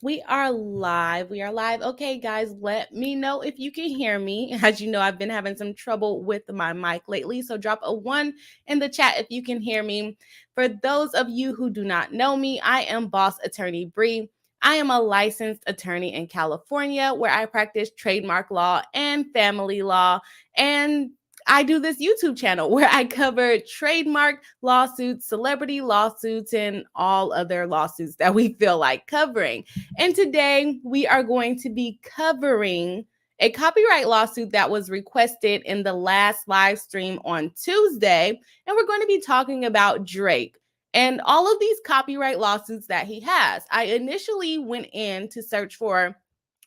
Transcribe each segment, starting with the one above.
We are live. We are live. Okay, guys, let me know if you can hear me. As you know, I've been having some trouble with my mic lately, so drop a 1 in the chat if you can hear me. For those of you who do not know me, I am Boss Attorney Bri. I am a licensed attorney in California where I practice trademark law and family law, and I do this YouTube channel where I cover trademark lawsuits, celebrity lawsuits, and all other lawsuits that we feel like covering. And today we are going to be covering a copyright lawsuit that was requested in the last live stream on Tuesday. And we're going to be talking about Drake and all of these copyright lawsuits that he has. I initially went in to search for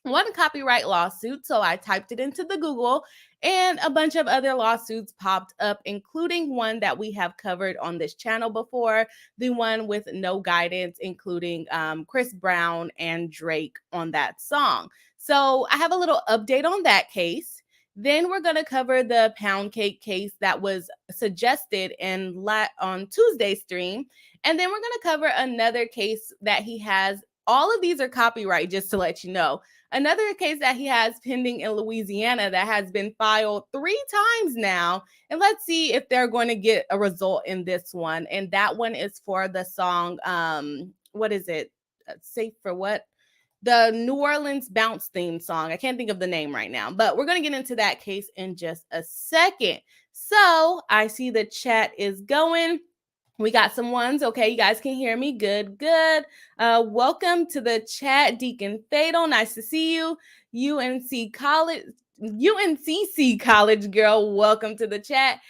one copyright lawsuit. So I typed it into the Google and a bunch of other lawsuits popped up, including one that we have covered on this channel before, the one with no guidance, including Chris Brown and Drake on that song. So I have a little update on that case. Then we're going to cover the pound cake case that was suggested on Tuesday's stream. And then we're going to cover another case that he has. All of these are copyright, just to let you know. Another case that he has pending in Louisiana that has been filed 3 times now. And let's see if they're going to get a result in this one. And that one is for the song, what is it? Safe for what? The New Orleans bounce theme song. I can't think of the name right now, but we're going to get into that case in just a second. So I see the chat is going. We got some ones. Okay, you guys can hear me. Good. Welcome to the chat, Deacon Fatal. Nice to see you. UNCC College girl. Welcome to the chat.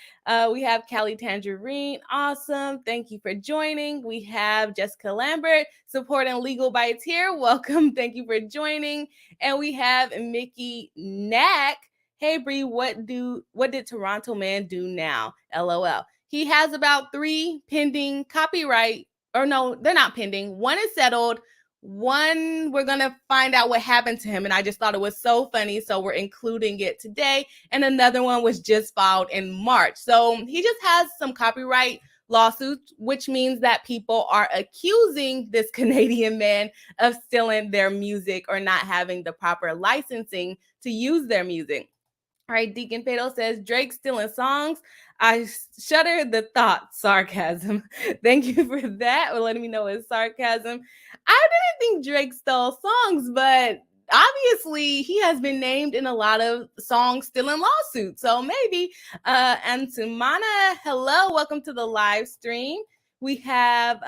We have Callie Tangerine. Awesome. Thank you for joining. We have Jessica Lambert supporting Legal Bites here. Welcome. Thank you for joining. And we have Mickey Knack. Hey Bri, what did Toronto Man do now? LOL. He has about 3 pending copyright, or no, they're not pending. One is settled. One, we're going to find out what happened to him. And I just thought it was so funny. So we're including it today. And another one was just filed in March. So he just has some copyright lawsuits, which means that people are accusing this Canadian man of stealing their music or not having the proper licensing to use their music. All right, Deacon Fatal says, Drake stealing songs. I shudder the thought. Sarcasm. Thank you for that. For letting me know it's sarcasm. I didn't think Drake stole songs, but obviously he has been named in a lot of song stealing lawsuits. So maybe. And Sumana, hello. Welcome to the live stream. We have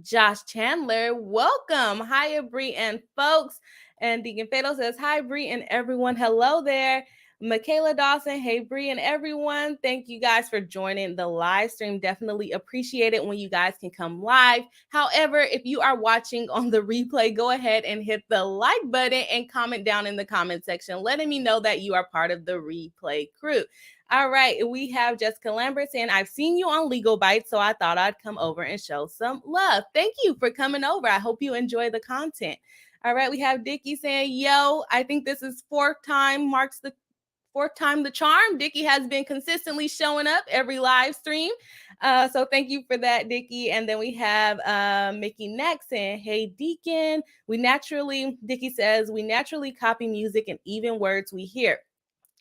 Josh Chandler. Welcome. Hi, Bri and folks. And Deacon Fatal says, hi, Bri and everyone. Hello there. Michaela Dawson, hey, Bri and everyone. Thank you guys for joining the live stream. Definitely appreciate it when you guys can come live. However, if you are watching on the replay, go ahead and hit the like button and comment down in the comment section, letting me know that you are part of the replay crew. All right, we have Jessica Lambert saying, I've seen you on Legal Bites, so I thought I'd come over and show some love. Thank you for coming over. I hope you enjoy the content. All right, we have Dickie saying, yo, I think this is fourth time the charm. Dickie has been consistently showing up every live stream. So thank you for that, Dickie. And then we have Mickey Next saying, hey, Deacon, Dickie says, we naturally copy music and even words we hear.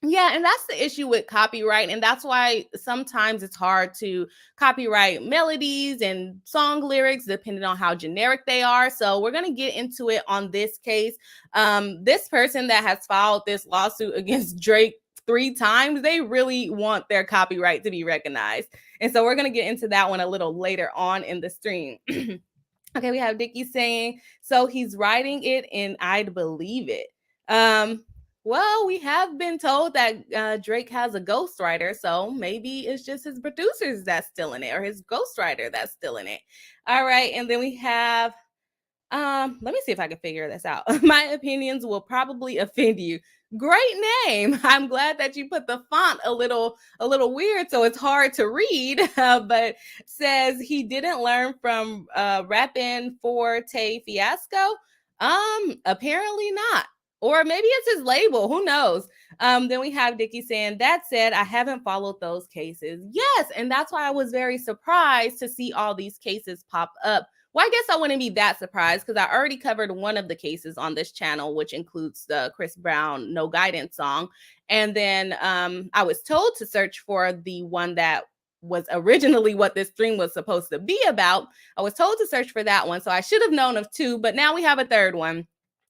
Yeah, and that's the issue with copyright. And that's why sometimes it's hard to copyright melodies and song lyrics, depending on how generic they are. So we're going to get into it on this case. This person that has filed this lawsuit against Drake 3 times, they really want their copyright to be recognized. And so we're going to get into that one a little later on in the stream. Okay, we have Dickie saying, so he's writing it and I'd believe it. Well, we have been told that Drake has a ghostwriter, so maybe it's just his producers that's stealing it or his ghostwriter that's stealing it. All right, and then we have, let me see if I can figure this out. My opinions will probably offend you. Great name. I'm glad that you put the font a little weird, so it's hard to read, but says he didn't learn from Rappin' Forte Fiasco. Apparently not. Or maybe it's his label. Who knows? Then we have Dickie saying, that said, I haven't followed those cases. Yes, and that's why I was very surprised to see all these cases pop up Well, I guess I wouldn't be that surprised because I already covered one of the cases on this channel, which includes the Chris Brown No Guidance song. And then I was told to search for the one that was originally what this stream was supposed to be about. I was told to search for that one. So I should have known of two, but now we have a third one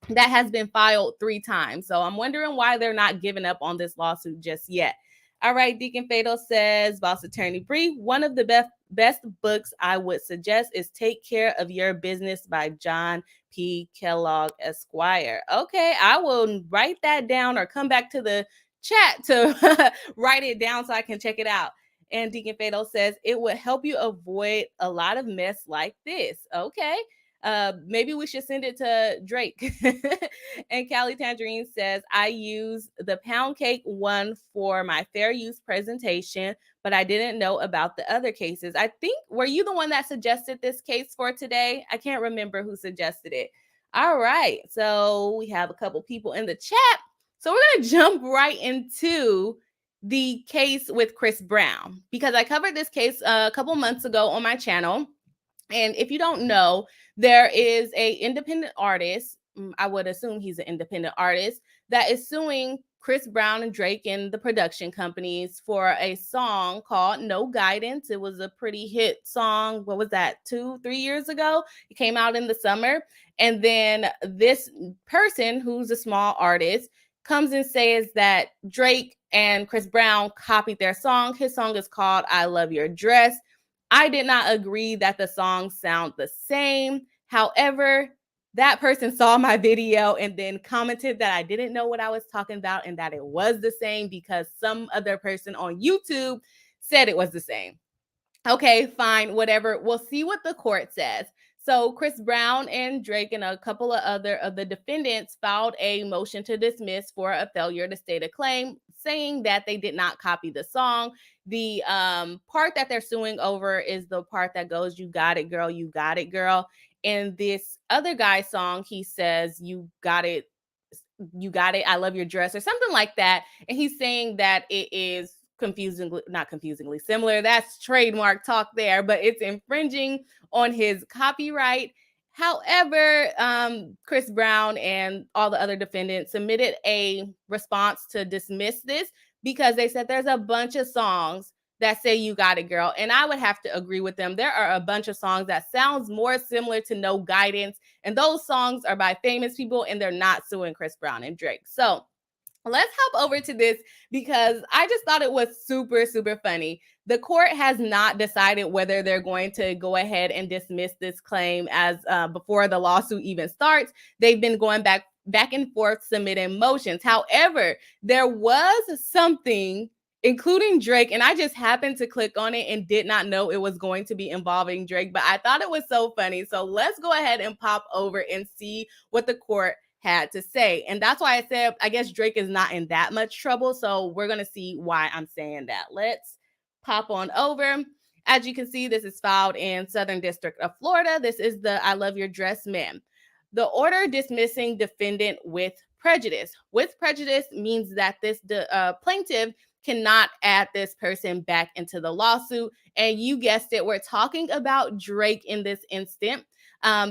that has been filed 3 times. So I'm wondering why they're not giving up on this lawsuit just yet. All right, Deacon Fatal says, Boss Attorney Bri, one of the best books I would suggest is Take Care of Your Business by John P. Kellogg, Esquire. Okay, I will write that down or come back to the chat to write it down so I can check it out. And Deacon Fatal says, it would help you avoid a lot of mess like this. Okay. Maybe we should send it to Drake. And Callie Tangerine says, I use the pound cake one for my fair use presentation, but I didn't know about the other cases. I think, were you the one that suggested this case for today? I can't remember who suggested it. All right. So we have a couple people in the chat. So we're going to jump right into the case with Chris Brown, because I covered this case a couple months ago on my channel. And if you don't know, there is a independent artist, I would assume he's an independent artist, that is suing Chris Brown and Drake and the production companies for a song called No Guidance. It was a pretty hit song. What was that, 2-3 years ago? It came out in the summer. And then this person, who's a small artist, comes and says that Drake and Chris Brown copied their song. His song is called I Love Your Dress. I did not agree that the songs sound the same. However, that person saw my video and then commented that I didn't know what I was talking about and that it was the same because some other person on YouTube said it was the same. Okay, fine, whatever. We'll see what the court says. So Chris Brown and Drake and a couple of other of the defendants filed a motion to dismiss for a failure to state a claim, saying that they did not copy the song. The part that they're suing over is the part that goes, you got it, girl, you got it, girl. In this other guy's song, he says, you got it, I love your dress, or something like that. And he's saying that it is not confusingly similar. That's trademark talk there, but it's infringing on his copyright. However, Chris Brown and all the other defendants submitted a response to dismiss this because they said there's a bunch of songs that say you got it, girl. And I would have to agree with them. There are a bunch of songs that sounds more similar to No Guidance. And those songs are by famous people and they're not suing Chris Brown and Drake. So let's hop over to this because I just thought it was super, super funny. The court has not decided whether they're going to go ahead and dismiss this claim as before the lawsuit even starts. They've been going back and forth submitting motions. However, there was something including Drake, and I just happened to click on it and did not know it was going to be involving Drake, but I thought it was so funny. So let's go ahead and pop over and see what the court had to say. And that's why I said, I guess Drake is not in that much trouble. So we're going to see why I'm saying that. Let's pop on over. As you can see, this is filed in Southern District of Florida. This is the I Love Your Dress mem. The order dismissing defendant with prejudice. With prejudice means that this plaintiff cannot add this person back into the lawsuit. And you guessed it, we're talking about Drake in this instant.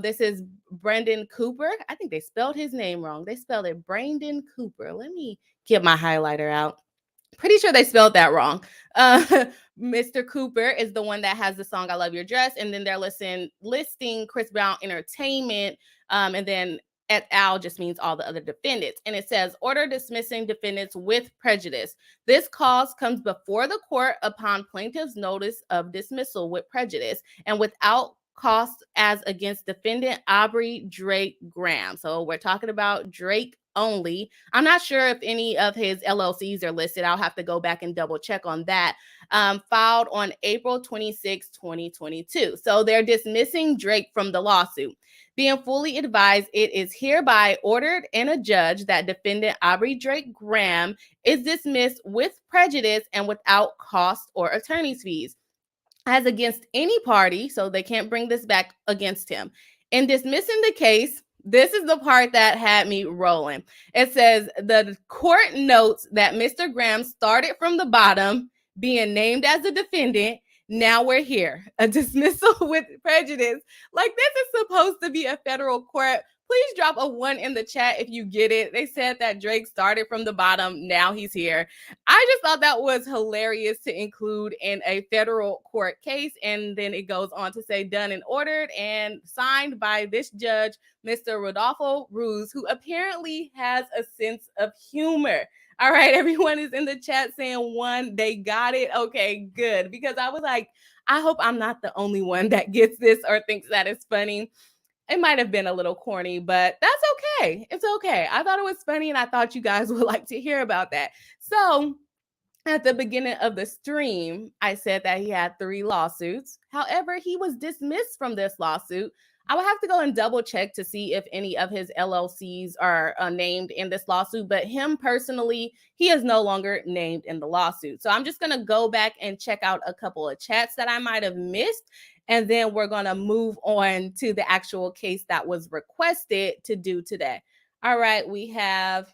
This is Brendan Cooper. I think they spelled his name wrong. They spelled it Brandon Cooper. Let me get my highlighter out. Pretty sure they spelled that wrong. Mr. Cooper is the one that has the song I Love Your Dress. And then they're listing Chris Brown Entertainment. And then et al. Just means all the other defendants. And it says, order dismissing defendants with prejudice. This cause comes before the court upon plaintiff's notice of dismissal with prejudice and without cost as against defendant Aubrey Drake Graham. So we're talking about Drake only. I'm not sure if any of his LLCs are listed. I'll have to go back and double check on that. Filed on April 26, 2022. So they're dismissing Drake from the lawsuit. Being fully advised, it is hereby ordered and adjudged that defendant Aubrey Drake Graham is dismissed with prejudice and without cost or attorney's fees as against any party, so they can't bring this back against him. In dismissing the case, this is the part that had me rolling. It says, the court notes that Mr. Graham started from the bottom, being named as a defendant, Now we're here. A dismissal with prejudice. Like, this is supposed to be a federal court. Please drop a 1 in the chat if you get it. They said that Drake started from the bottom. Now he's here. I just thought that was hilarious to include in a federal court case. And then it goes on to say, done and ordered and signed by this judge, Mr. Rodolfo Ruz, who apparently has a sense of humor. All right, everyone is in the chat saying 1. They got it. Okay, good. Because I was like, I hope I'm not the only one that gets this or thinks that it's funny. It might have been a little corny, but that's okay. It's okay. I thought it was funny, and I thought you guys would like to hear about that. So at the beginning of the stream, I said that he had 3 lawsuits. However, he was dismissed from this lawsuit. I will have to go and double check to see if any of his LLCs are named in this lawsuit, but him personally, he is no longer named in the lawsuit. So I'm just going to go back and check out a couple of chats that I might have missed, and then we're going to move on to the actual case that was requested to do today. All right, we have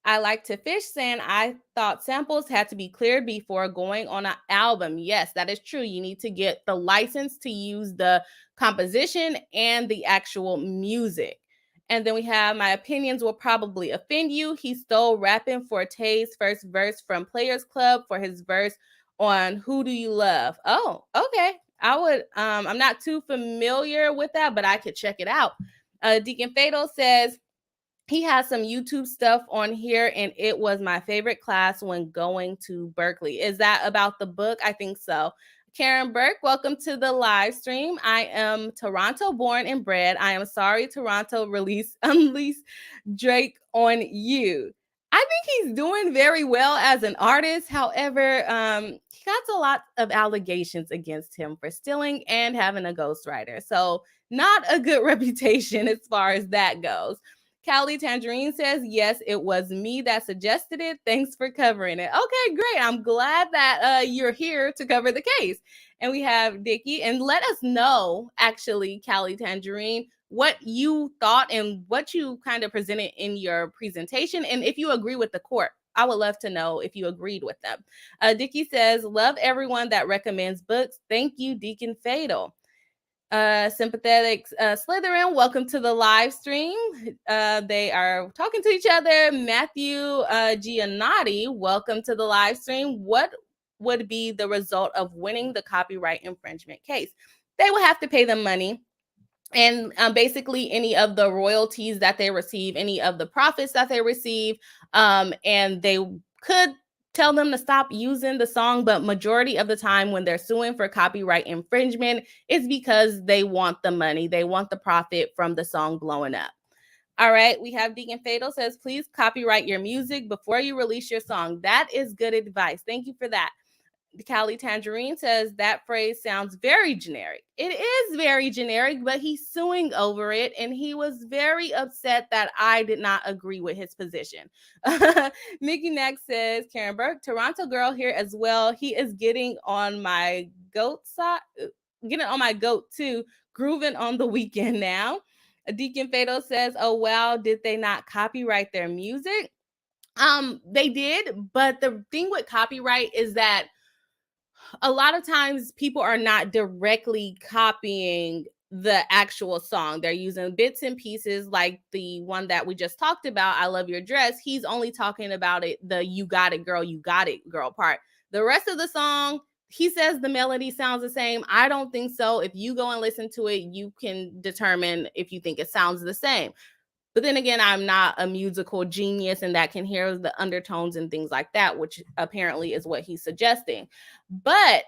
I Like to Fish saying, I thought samples had to be cleared before going on an album. Yes, that is true. You need to get the license to use the composition and the actual music. And then we have, my opinions will probably offend you. He stole Rappin' Forte's first verse from Players Club for his verse on Who Do You Love? Oh, okay. I'm not too familiar with that, but I could check it out. Deacon Fatal says, he has some YouTube stuff on here, and it was my favorite class when going to Berkeley. Is that about the book? I think so. Karen Burke, welcome to the live stream. I am Toronto born and bred. I am sorry Toronto unleashed Drake on you. I think he's doing very well as an artist. However, he got a lot of allegations against him for stealing and having a ghostwriter. So not a good reputation as far as that goes. Callie Tangerine says, yes, it was me that suggested it. Thanks for covering it. Okay, great. I'm glad that you're here to cover the case. And we have Dickie. And let us know, actually, Callie Tangerine, what you thought and what you kind of presented in your presentation. And if you agree with the court, I would love to know if you agreed with them. Dickie says, love everyone that recommends books. Thank you, Deacon Fatal. Sympathetic Slytherin, welcome to the live stream. They are talking to each other. Matthew Giannotti, welcome to the live stream. What would be the result of winning the copyright infringement case? They will have to pay them money. And basically any of the royalties that they receive, any of the profits that they receive, and they could tell them to stop using the song, but majority of the time when they're suing for copyright infringement, it's because they want the money. They want the profit from the song blowing up. All right, we have Deacon Fatal says, please copyright your music before you release your song. That is good advice. Thank you for that. Callie Tangerine says that phrase sounds very generic. It is very generic, but he's suing over it, and he was very upset that I did not agree with his position. Mickey Nack says, Karen Burke, Toronto girl here as well. He is getting on my goat too, grooving on the weekend now. Deacon Fatal says, oh wow, did they not copyright their music? They did, but the thing with copyright is that a lot of times people are not directly copying the actual song. They're using bits and pieces, like the one that we just talked about, I Love Your Dress. He's only talking about it, the you got it girl part. The rest of the song, he says the melody sounds the same. I don't think so. If you go and listen to it, you can determine if you think it sounds the same. But then again, I'm not a musical genius and that can hear the undertones and things like that, which apparently is what he's suggesting. But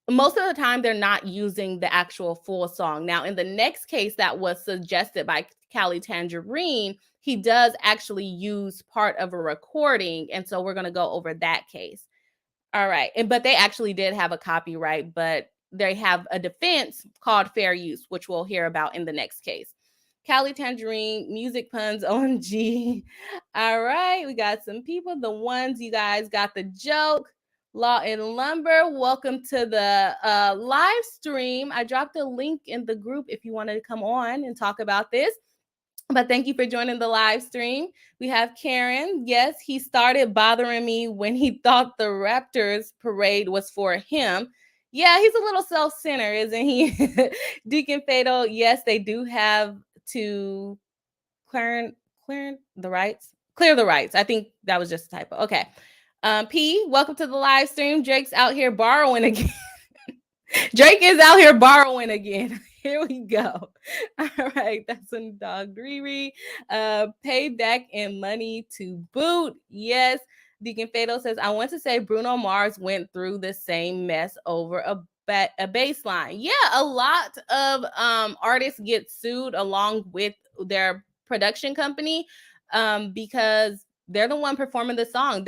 most of the time, they're not using the actual full song. Now, in the next case that was suggested by Callie Tangerine, he does actually use part of a recording. And so we're going to go over that case. All right. But they actually did have a copyright, but they have a defense called fair use, which we'll hear about in the next case. Callie Tangerine, music puns on G. All right, we got some people. The ones you guys got the joke. Law and Lumber, welcome to the live stream. I dropped a link in the group if you wanted to come on and talk about this. But thank you for joining the live stream. We have Karen. Yes, he started bothering me when he thought the Raptors parade was for him. Yeah, he's a little self-centered, isn't he? Deacon Fatal, yes, they do have to clear clear the rights. Clear the rights. I think that was just a typo. Okay. P, welcome to the live stream. Drake's out here borrowing again. Drake is out here borrowing again. Here we go. All right, that's a dog Riri. Pay back in money to boot. Yes. Deacon Fatal says, I want to say Bruno Mars went through the same mess over a baseline. Yeah, a lot of artists get sued along with their production company because they're the one performing the song.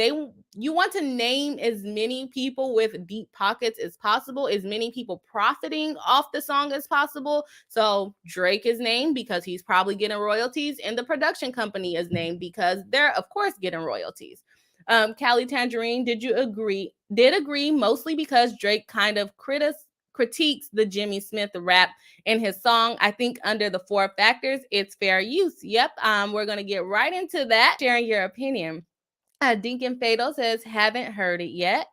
You want to name as many people with deep pockets as possible, as many people profiting off the song as possible. So Drake is named because he's probably getting royalties, and the production company is named because they're of course getting royalties. Callie Tangerine, did you agree? Did agree mostly because Drake kind of critiques the Jimmy Smith rap in his song. I think under the 4 factors, it's fair use. Yep, we're gonna get right into that. Sharing your opinion. Dinkin Fatal says, haven't heard it yet.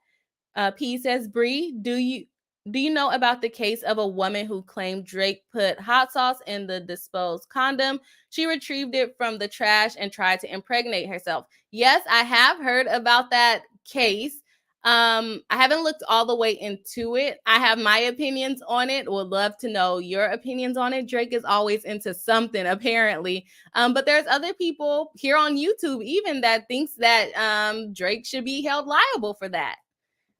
P says, Bree, do you know about the case of a woman who claimed Drake put hot sauce in the disposed condom? She retrieved it from the trash and tried to impregnate herself. Yes, I have heard about that case. I haven't looked all the way into it. I have my opinions on it. Would love to know your opinions on it. Drake is always into something, apparently. But there's other people here on YouTube even that thinks that Drake should be held liable for that.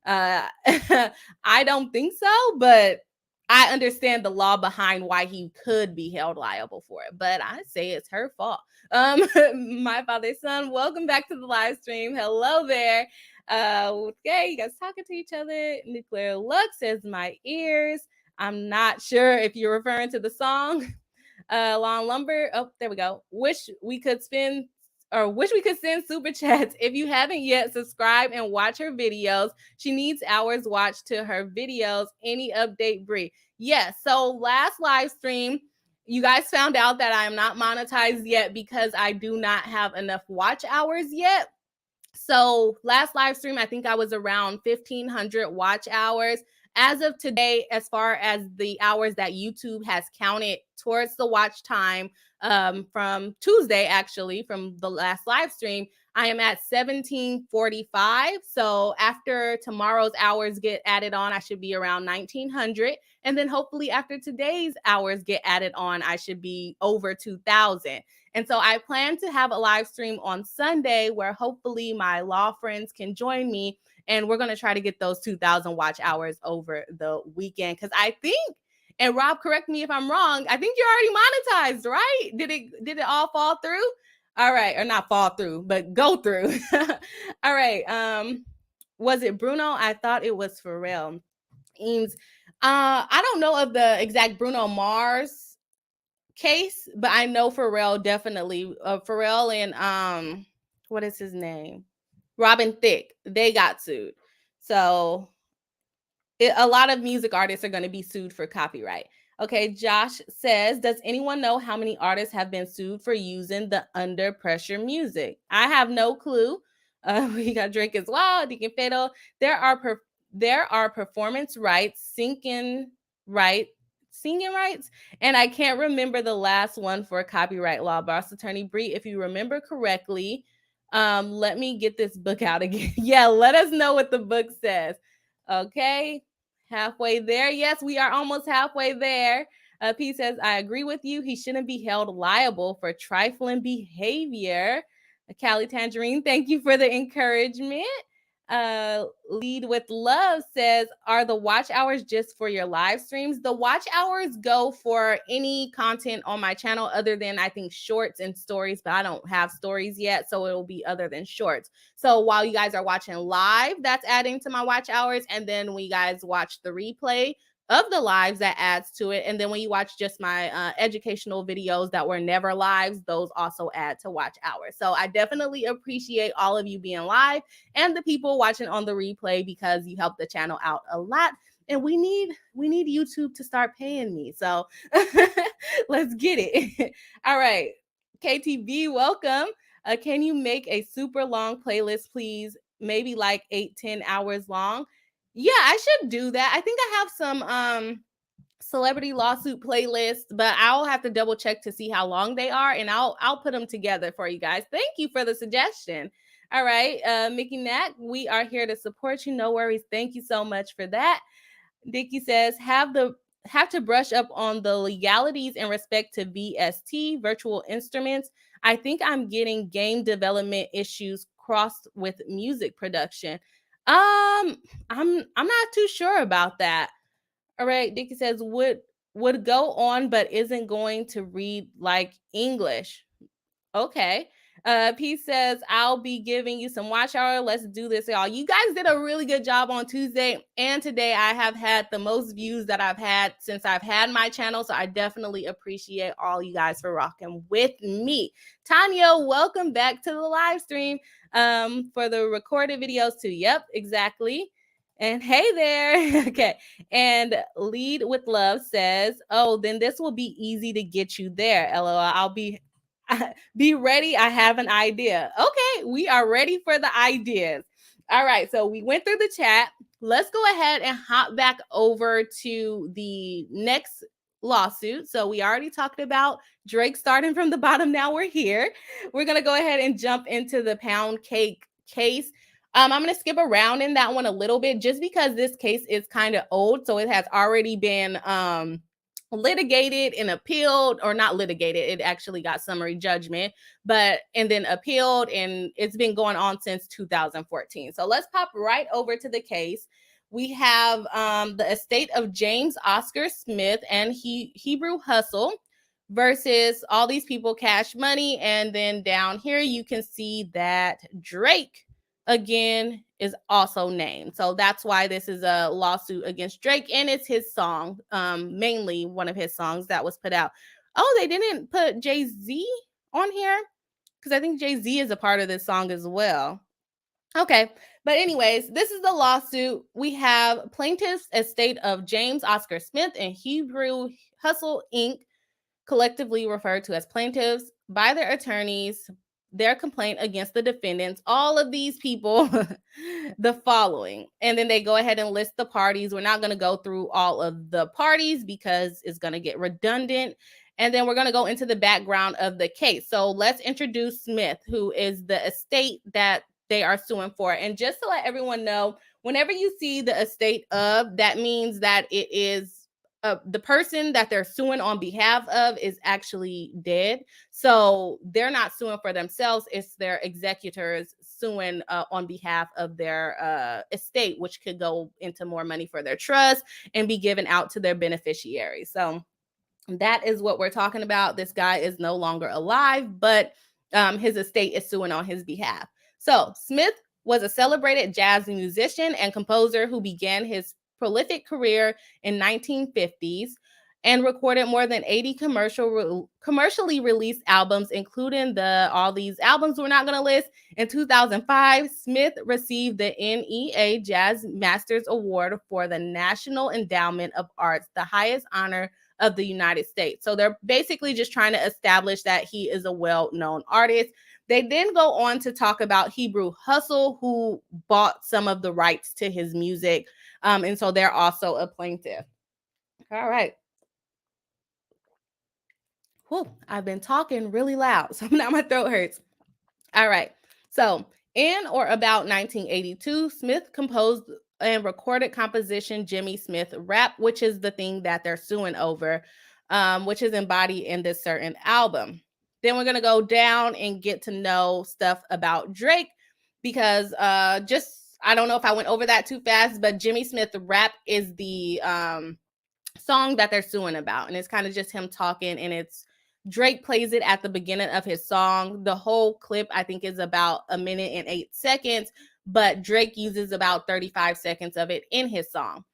I don't think so, but I understand the law behind why he could be held liable for it. But I say it's her fault. My father's son, welcome back to the live stream. Hello there. Okay, you guys talking to each other. Nuclear Lux says my ears. I'm not sure if you're referring to the song. Lawn Lumber. Oh, there we go. Wish we could send super chats. If you haven't yet, subscribe and watch her videos. She needs hours watched to her videos. Any update, Bri? Yes. So last live stream, you guys found out that I am not monetized yet because I do not have enough watch hours yet. So last live stream, I think I was around 1,500 watch hours. As of today, as far as the hours that YouTube has counted towards the watch time from Tuesday, actually, from the last live stream, I am at 1745. So after tomorrow's hours get added on, I should be around 1,900. And then hopefully after today's hours get added on, I should be over 2,000. And so I plan to have a live stream on Sunday where hopefully my law friends can join me. And we're going to try to get those 2,000 watch hours over the weekend. Because I think, and Rob, correct me if I'm wrong, I think you're already monetized, right? Did it all fall through? All right. Or not fall through, but go through. All right. Was it Bruno? I thought it was Pharrell. Eames. I don't know of the exact Bruno Mars case, but I know Pharrell definitely. Pharrell and what is his name? Robin Thicke. They got sued. So a lot of music artists are going to be sued for copyright. Okay, Josh says, does anyone know how many artists have been sued for using the Under Pressure music? I have no clue. We got Drake as well, Deacon Fatal. There are performance rights, singing rights, and I can't remember the last one for copyright law. Boss Attorney Bri, if you remember correctly, let me get this book out again. Yeah, let us know what the book says. Okay, halfway there. Yes, we are almost halfway there. P says, I agree with you. He shouldn't be held liable for trifling behavior. Callie Tangerine, thank you for the encouragement. Lead with Love says, are the watch hours just for your live streams? The watch hours go for any content on my channel other than I think shorts and stories, but I don't have stories yet, so it'll be other than shorts. So while you guys are watching live, that's adding to my watch hours, and then when you guys watch the replay of the lives, that adds to it. And then when you watch just my educational videos that were never lives, those also add to watch hours. So I definitely appreciate all of you being live and the people watching on the replay because you help the channel out a lot. And we need YouTube to start paying me. So let's get it. All right. KTV, welcome. Can you make a super long playlist, please? Maybe like 8-10 hours long. Yeah, I should do that. I think I have some celebrity lawsuit playlists, but I'll have to double check to see how long they are, and I'll put them together for you guys. Thank you for the suggestion. All right, Mickey Knack, we are here to support you. No worries. Thank you so much for that. Dickie says, have to brush up on the legalities in respect to VST, virtual instruments. I think I'm getting game development issues crossed with music production. I'm not too sure about that. All right, Dickie says, would go on but isn't going to read like English. Okay. P says, I'll be giving you some watch hour. Let's do this, y'all. You guys did a really good job on Tuesday and today. I have had the most views that I've had since I've had my channel. So I definitely appreciate all you guys for rocking with me. Tanya, welcome back to the live stream for the recorded videos too. Yep, exactly. And hey there. Okay. And Lead with Love says, oh, then this will be easy to get you there. LOL. I'll be ready. I have an idea. Okay, we are ready for the ideas. All right, so we went through the chat. Let's go ahead and hop back over to the next lawsuit. So we already talked about Drake starting from the bottom. Now we're here. We're going to go ahead and jump into the pound cake case. I'm going to skip around in that one a little bit just because this case is kind of old. So it has already been litigated and appealed, or not litigated, it actually got summary judgment, and then appealed, and it's been going on since 2014. So let's pop right over to the case. We have the estate of James Oscar Smith and Hebrew Hustle versus all these people, Cash Money, and then down here you can see that Drake again is also named. So that's why this is a lawsuit against Drake, and it's his song, mainly one of his songs that was put out. Oh, they didn't put Jay-Z on here because I think Jay-Z is a part of this song as well. Okay, but anyways, this is the lawsuit. We have plaintiff's estate of James Oscar Smith and Hebrew Hustle Inc., collectively referred to as plaintiffs by their attorneys, their complaint against the defendants, all of these people, the following. And then they go ahead and list the parties. We're not going to go through all of the parties because it's going to get redundant. And then we're going to go into the background of the case. So let's introduce Smith, who is the estate that they are suing for. And just to let everyone know, whenever you see the estate of, that means that it is the person that they're suing on behalf of is actually dead. So they're not suing for themselves. It's their executors suing on behalf of their estate, which could go into more money for their trust and be given out to their beneficiaries. So that is what we're talking about. This guy is no longer alive, but his estate is suing on his behalf. So Smith was a celebrated jazz musician and composer who began his prolific career in 1950s and recorded more than 80 commercially released albums, including all these albums we're not going to list. In 2005, Smith received the NEA Jazz Masters Award for the National Endowment of Arts, the highest honor of the United States. So they're basically just trying to establish that he is a well-known artist. They then go on to talk about Hebrew Hustle, who bought some of the rights to his music. And so they're also a plaintiff. All right. Whew, I've been talking really loud, so now my throat hurts. All right. So in or about 1982, Smith composed and recorded composition Jimmy Smith Rap, which is the thing that they're suing over, which is embodied in this certain album. Then we're going to go down and get to know stuff about Drake because I don't know if I went over that too fast, but Jimmy Smith Rap is the song that they're suing about. And it's kind of just him talking, and Drake plays it at the beginning of his song. The whole clip, I think, is about 1 minute and 8 seconds, but Drake uses about 35 seconds of it in his song.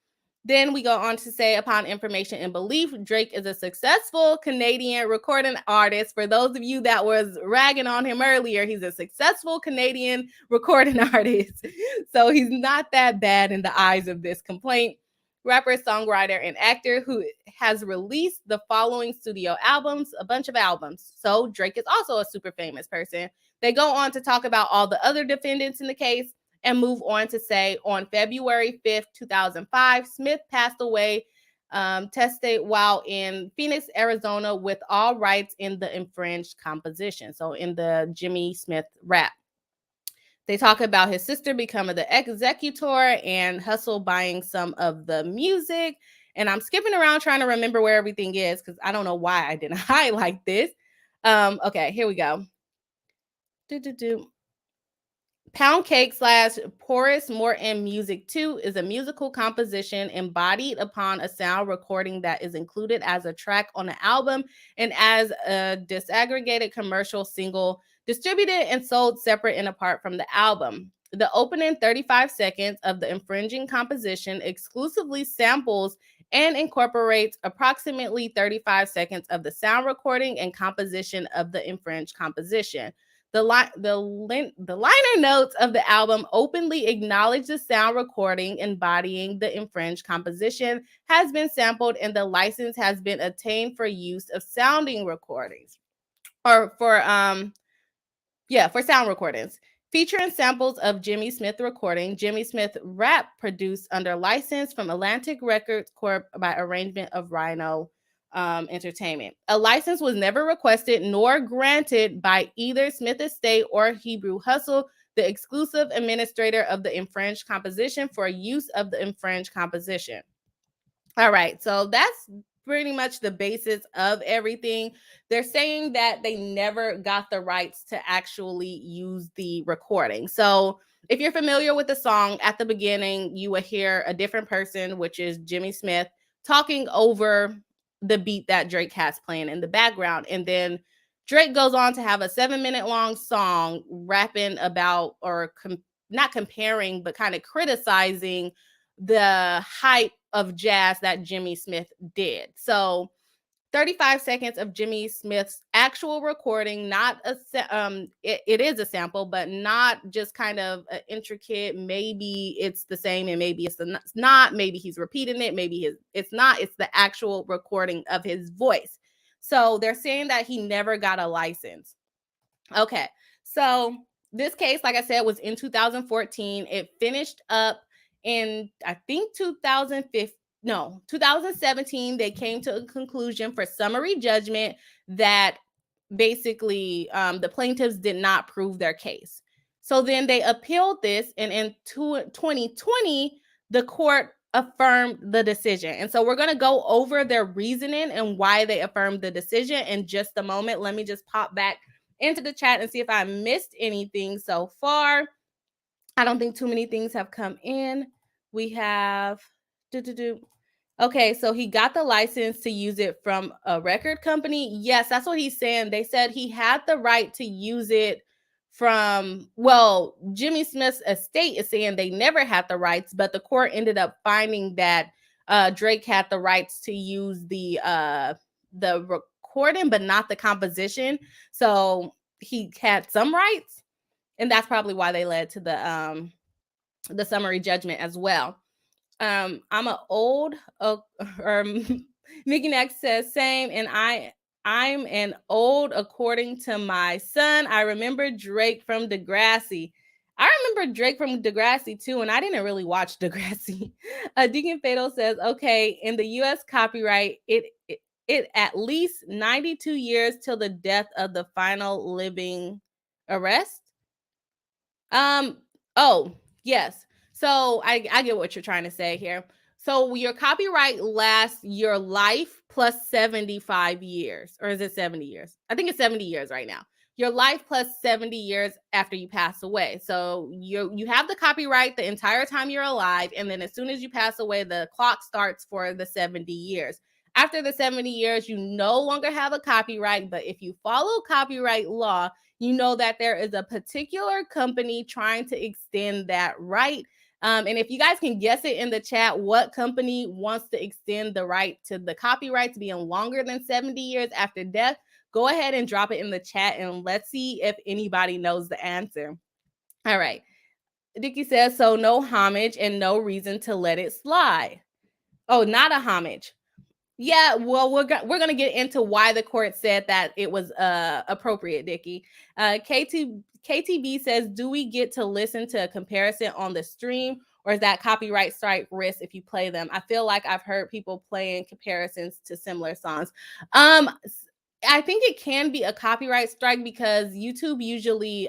Then we go on to say, upon information and belief, Drake is a successful Canadian recording artist. For those of you that was ragging on him earlier, he's a successful Canadian recording artist. So he's not that bad in the eyes of this complaint. Rapper, songwriter, and actor who has released the following studio albums, a bunch of albums. So Drake is also a super famous person. They go on to talk about all the other defendants in the case. and move on to say, on February 5th, 2005, Smith passed away tested while in Phoenix, Arizona, with all rights in the infringed composition. So in the Jimmy Smith rap. They talk about his sister becoming the executor and Hustle buying some of the music. And I'm skipping around trying to remember where everything is because I don't know why I didn't highlight this. Okay, here we go. Pound Cake / Porous Morton Music 2 is a musical composition embodied upon a sound recording that is included as a track on the album and as a disaggregated commercial single distributed and sold separate and apart from the album. The opening 35 seconds of the infringing composition exclusively samples and incorporates approximately 35 seconds of the sound recording and composition of the infringed composition. The liner notes of the album openly acknowledge the sound recording embodying the infringed composition has been sampled and the license has been obtained for use of sounding recordings or for sound recordings. Featuring samples of Jimmy Smith recording, Jimmy Smith rap produced under license from Atlantic Records Corp by arrangement of Rhino Entertainment. A license was never requested nor granted by either Smith Estate or Hebrew Hustle, the exclusive administrator of the infringed composition, for use of the infringed composition. All right, so that's pretty much the basis of everything. They're saying that they never got the rights to actually use the recording. So if you're familiar with the song, at the beginning, you will hear a different person, which is Jimmy Smith, talking over the beat that Drake has playing in the background. And then Drake goes on to have a 7-minute long song rapping about, or not comparing, but kind of criticizing the hype of jazz that Jimmy Smith did. So 35 seconds of Jimmy Smith's actual recording, not it is a sample, but not just kind of an intricate, maybe it's the same and maybe it's not, maybe he's repeating it, maybe it's not, it's the actual recording of his voice. So they're saying that he never got a license. Okay, so this case, like I said, was in 2014. It finished up in, I think, 2017. They came to a conclusion for summary judgment that basically the plaintiffs did not prove their case. So then they appealed this, and in 2020, the court affirmed the decision. And so we're going to go over their reasoning and why they affirmed the decision in just a moment. Let me just pop back into the chat and see if I missed anything so far. I don't think too many things have come in. We have okay, so he got the license to use it from a record company. Yes, that's what he's saying. They said he had the right to use it from, well, Jimmy Smith's estate is saying they never had the rights, but the court ended up finding that Drake had the rights to use the recording, but not the composition. So he had some rights, and that's probably why they led to the summary judgment as well. I'm an old, Mickey Next says same, and I'm an old according to my son. I remember Drake from Degrassi. I remember Drake from Degrassi too, and I didn't really watch Degrassi. Deacon Fatal says, okay, in the U.S. copyright, it at least 92 years till the death of the final living arrest. Oh, yes. So I get what you're trying to say here. So your copyright lasts your life plus 75 years, or is it 70 years? I think it's 70 years right now. Your life plus 70 years after you pass away. So you have the copyright the entire time you're alive, and then as soon as you pass away, the clock starts for the 70 years. After the 70 years, you no longer have a copyright, but if you follow copyright law, you know that there is a particular company trying to extend that right. And if you guys can guess it in the chat, what company wants to extend the right to the copyrights being longer than 70 years after death, go ahead and drop it in the chat and let's see if anybody knows the answer. All right. Dickie says, so no homage and no reason to let it slide. Oh, not a homage. Yeah, well, we're going to get into why the court said that it was appropriate, Nikki. KTB says, do we get to listen to a comparison on the stream, or is that copyright strike risk if you play them? I feel like I've heard people playing comparisons to similar songs. I think it can be a copyright strike because YouTube usually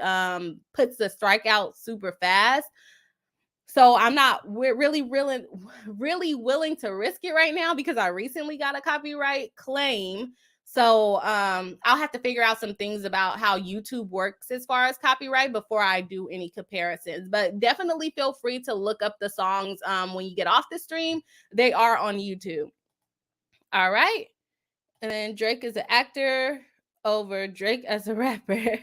puts the strike out super fast. So we're really willing to risk it right now because I recently got a copyright claim. So I'll have to figure out some things about how YouTube works as far as copyright before I do any comparisons. But definitely feel free to look up the songs when you get off the stream. They are on YouTube. All right. And then Drake is an actor over Drake as a rapper.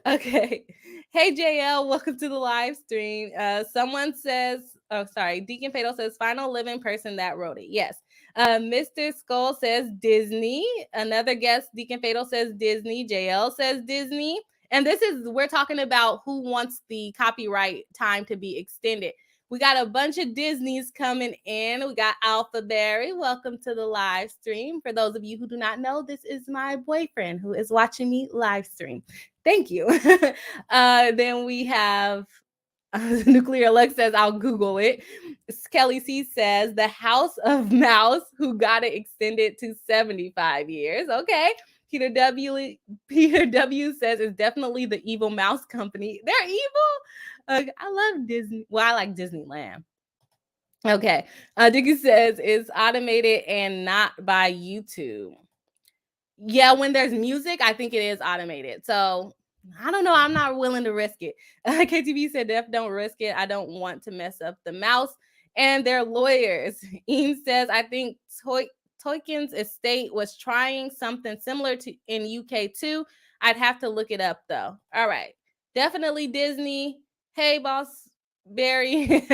Okay. Hey, JL, welcome to the live stream. Someone says, Deacon Fatal says, final living person that wrote it. Yes. Mr. Skull says Disney. Another guest, Deacon Fatal, says Disney. JL says Disney. And we're talking about who wants the copyright time to be extended. We got a bunch of Disneys coming in. We got Alpha Berry. Welcome to the live stream. For those of you who do not know, this is my boyfriend who is watching me live stream. Thank you. Then we have Nuclear Lux says, I'll Google it. Kelly C says, the House of Mouse, who got it extended to 75 years. Okay. Peter W says, it's definitely the evil mouse company. They're evil? I love Disney. Well, I like Disneyland. Okay. Dickie says, it's automated and not by YouTube. Yeah, when there's music, I think it is automated. So I don't know. I'm not willing to risk it. KTV said, Def, don't risk it. I don't want to mess up the mouse and their lawyers. Eames says, I think Tolkien's estate was trying something similar to in UK too. I'd have to look it up though. All right. Definitely Disney. Hey, Boss Barry.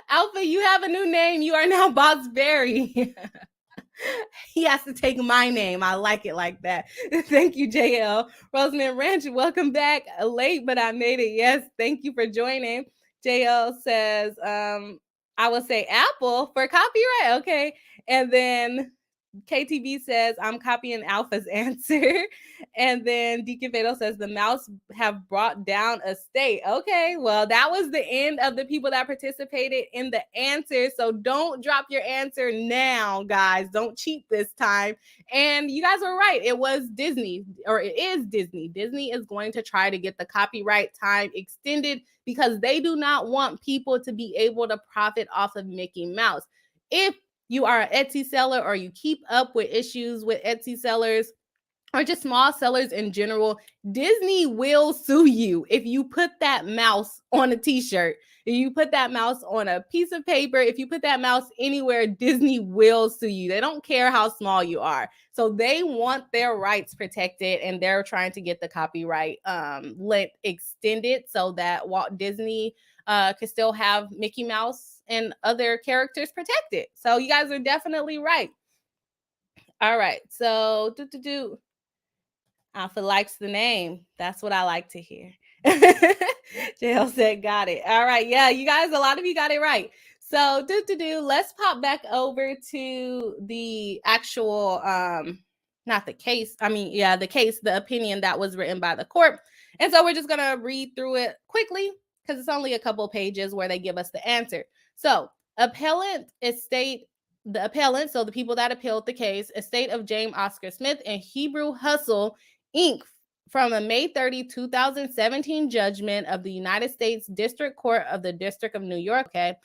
Alpha, you have a new name. You are now Boss Barry. He has to take my name. I like it like that. Thank you, JL. Roseman Ranch, welcome back. Late, but I made it. Yes, thank you for joining. JL says, I will say Apple for copyright. Okay. And then KTB says, I'm copying Alpha's answer. And then Deacon Fatal says, the mouse have brought down a state. Okay, well, that was the end of the people that participated in the answer. So don't drop your answer now, guys. Don't cheat this time. And you guys were right. It was Disney, or it is Disney. Disney is going to try to get the copyright time extended because they do not want people to be able to profit off of Mickey Mouse. If you are an Etsy seller or you keep up with issues with Etsy sellers or just small sellers in general, Disney will sue you if you put that mouse on a t-shirt, if you put that mouse on a piece of paper, if you put that mouse anywhere, Disney will sue you. They don't care how small you are. So they want their rights protected, and they're trying to get the copyright length extended so that Walt Disney could still have Mickey Mouse and other characters protected. So you guys are definitely right. All right. So Alpha likes the name. That's what I like to hear. JL said, got it. All right. Yeah, you guys, a lot of you got it right. So let's pop back over to the actual, not the case. I mean, yeah, the case, the opinion that was written by the court. And so we're just going to read through it quickly because it's only a couple pages where they give us the answer. So appellant estate, the appellant, so the people that appealed the case, estate of James Oscar Smith and Hebrew Hustle, Inc., from a May 30, 2017 judgment of the United States District Court of the District of New York. Okay.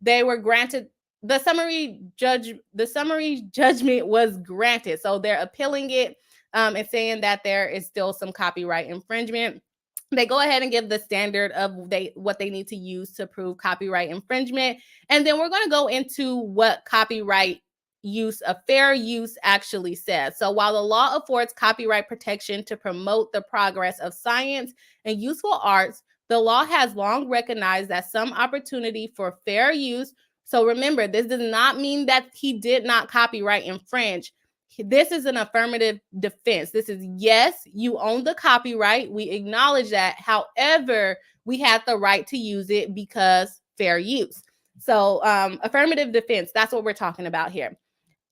They were granted the summary judgment was granted. So they're appealing it and saying that there is still some copyright infringement. They go ahead and give the standard of what they need to use to prove copyright infringement. And then we're going to go into what copyright use of fair use actually says. So while the law affords copyright protection to promote the progress of science and useful arts, the law has long recognized that some opportunity for fair use. So remember, this does not mean that he did not copyright infringe. This is an affirmative defense. This is, yes, you own the copyright. We acknowledge that. However, we had the right to use it because fair use. So affirmative defense, that's what we're talking about here.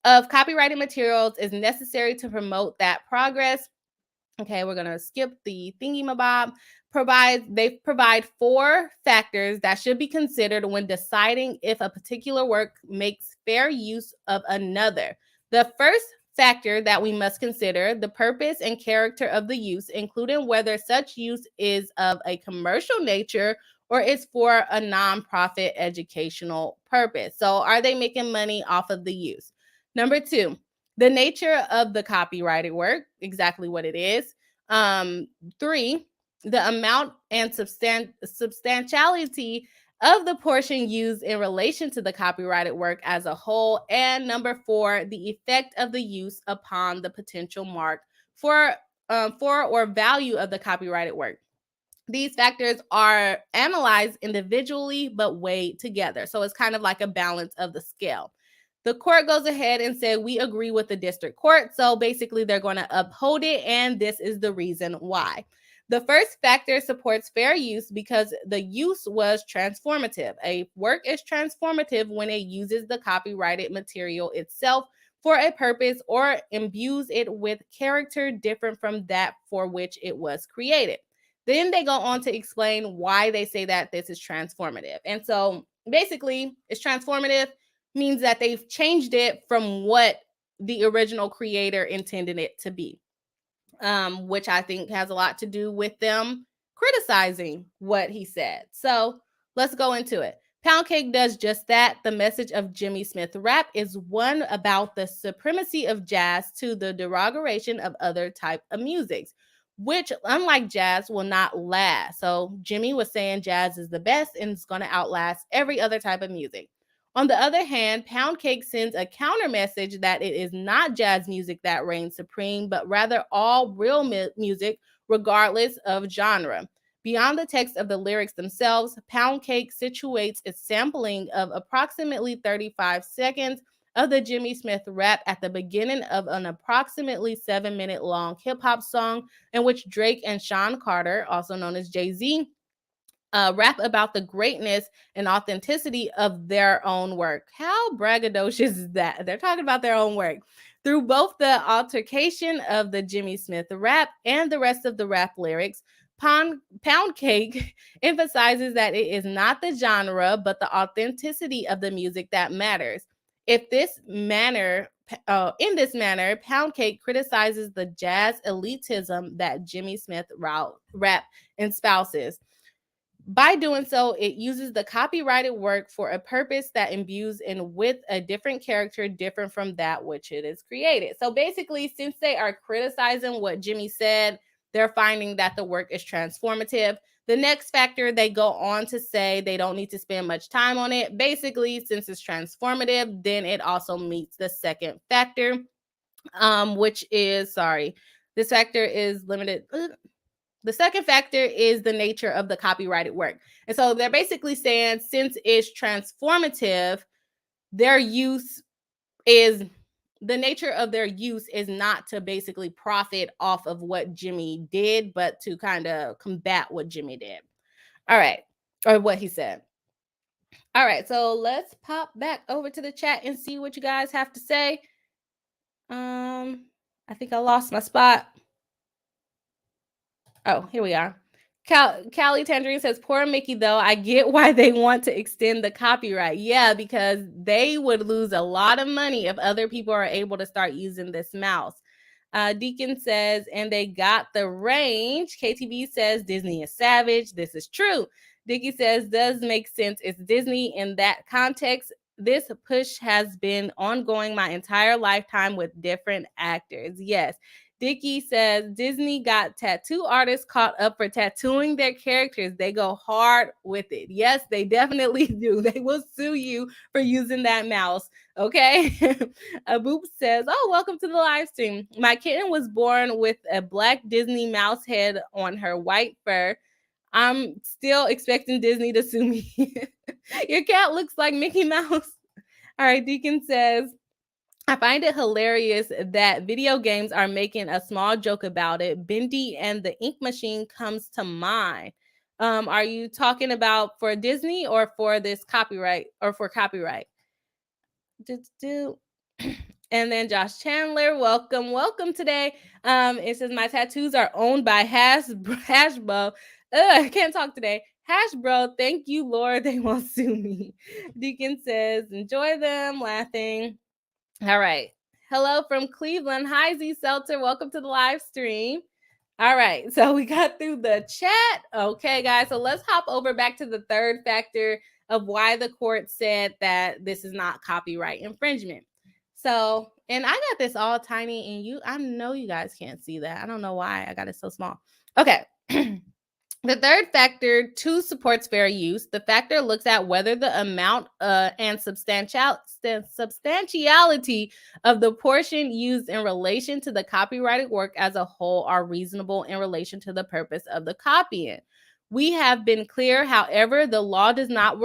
of copyrighted materials is necessary to promote that progress. Okay, we're gonna skip the thingy-mabob. They provide 4 factors that should be considered when deciding if a particular work makes fair use of another. The first factor that we must consider, the purpose and character of the use, including whether such use is of a commercial nature or is for a nonprofit educational purpose. So are they making money off of the use? Number 2, the nature of the copyrighted work, exactly what it is. 3, the amount and substantiality of the portion used in relation to the copyrighted work as a whole. And number 4, the effect of the use upon the potential mark for or value of the copyrighted work. These factors are analyzed individually but weighed together. So it's kind of like a balance of the scale. The court goes ahead and said, we agree with the district court. So basically, they're going to uphold it, and this is the reason why. The first factor supports fair use because the use was transformative. A work is transformative when it uses the copyrighted material itself for a purpose or imbues it with character different from that for which it was created. Then they go on to explain why they say that this is transformative. And so basically, it's transformative means that they've changed it from what the original creator intended it to be, which I think has a lot to do with them criticizing what he said. So let's go into it. Pound Cake does just that. The message of Jimmy Smith Rap is one about the supremacy of jazz to the derogation of other type of musics, which, unlike jazz, will not last. So Jimmy was saying jazz is the best and it's going to outlast every other type of music. On the other hand, Pound Cake sends a counter message that it is not jazz music that reigns supreme, but rather all real music, regardless of genre. Beyond the text of the lyrics themselves, Pound Cake situates its sampling of approximately 35 seconds of the Jimmy Smith Rap at the beginning of an approximately 7-minute long hip hop song in which Drake and Sean Carter, also known as Jay-Z, rap about the greatness and authenticity of their own work. How braggadocious is that? They're talking about their own work. Through both the altercation of the Jimmy Smith rap and the rest of the rap lyrics, Pound Cake emphasizes that it is not the genre, but the authenticity of the music that matters. In this manner, Pound Cake criticizes the jazz elitism that Jimmy Smith rap espouses. By doing so, it uses the copyrighted work for a purpose that imbues in with a different character different from that which it is created. So basically, since they are criticizing what Jimmy said, they're finding that the work is transformative. The next factor, they go on to say they don't need to spend much time on it. Basically, since it's transformative, then it also meets the second factor, which is, this factor is limited. The second factor is the nature of the copyrighted work. And so they're basically saying since it's transformative, their use is the nature of their use is not to basically profit off of what Jimmy did, but to kind of combat what Jimmy did. All right. Or what he said. All right. So let's pop back over to the chat and see what you guys have to say. I think I lost my spot. Oh, here we are. Callie Tangerine says, poor Mickey, though. I get why they want to extend the copyright. Yeah, because they would lose a lot of money if other people are able to start using this mouse. Deacon says, and they got the range. KTB says, Disney is savage. This is true. Dickie says, does make sense. It's Disney in that context. This push has been ongoing my entire lifetime with different actors. Yes. Dickie says Disney got tattoo artists caught up for tattooing their characters. They go hard with it. Yes, they definitely do. They will sue you for using that mouse. Okay. Boop says, oh, welcome to the live stream. My kitten was born with a black Disney mouse head on her white fur. I'm still expecting Disney to sue me. Your cat looks like Mickey Mouse. All right. Deacon says, I find it hilarious that video games are making a small joke about it. Bendy and the Ink Machine comes to mind. Are you talking about for Disney or for this copyright or for copyright? And then Josh Chandler, welcome today. It says my tattoos are owned by Hashbro. I can't talk today. Hashbro, thank you, Lord, they won't sue me. Deacon says, enjoy them, laughing. All right. Hello from Cleveland. Hi, Z Seltzer. Welcome to the live stream. All right. So we got through the chat. Okay, guys. So let's hop over back to the third factor of why the court said that this is not copyright infringement. So, and I got this all tiny and I know you guys can't see that. I don't know why I got it so small. Okay. The third factor, 2, supports fair use. The factor looks at whether the amount and substantiality of the portion used in relation to the copyrighted work as a whole are reasonable in relation to the purpose of the copying. We have been clear, however, the law does not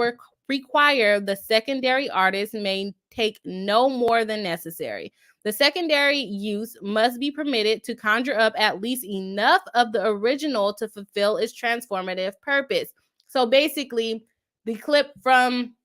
require the secondary artist may take no more than necessary. The secondary use must be permitted to conjure up at least enough of the original to fulfill its transformative purpose. So basically, the clip from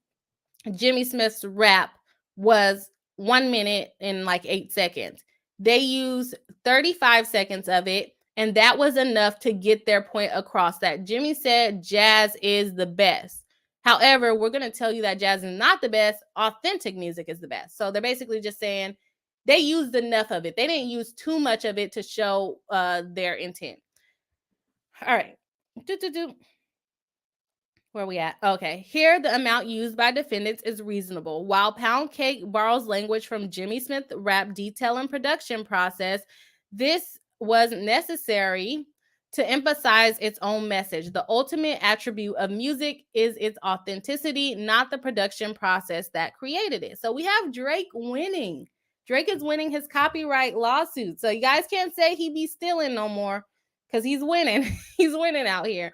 Jimmy Smith's rap was 1 minute and like 8 seconds. They used 35 seconds of it, and that was enough to get their point across that Jimmy said jazz is the best. However, we're going to tell you that jazz is not the best. Authentic music is the best. So they're basically just saying they used enough of it. They didn't use too much of it to show their intent. All right. Where are we at? Okay. Here, the amount used by defendants is reasonable. While Pound Cake borrows language from Jimmy Smith rap detail and production process, this was necessary to emphasize its own message. The ultimate attribute of music is its authenticity, not the production process that created it. So we have Drake winning. Drake is winning his copyright lawsuit. So you guys can't say he be stealing no more because he's winning. He's winning out here.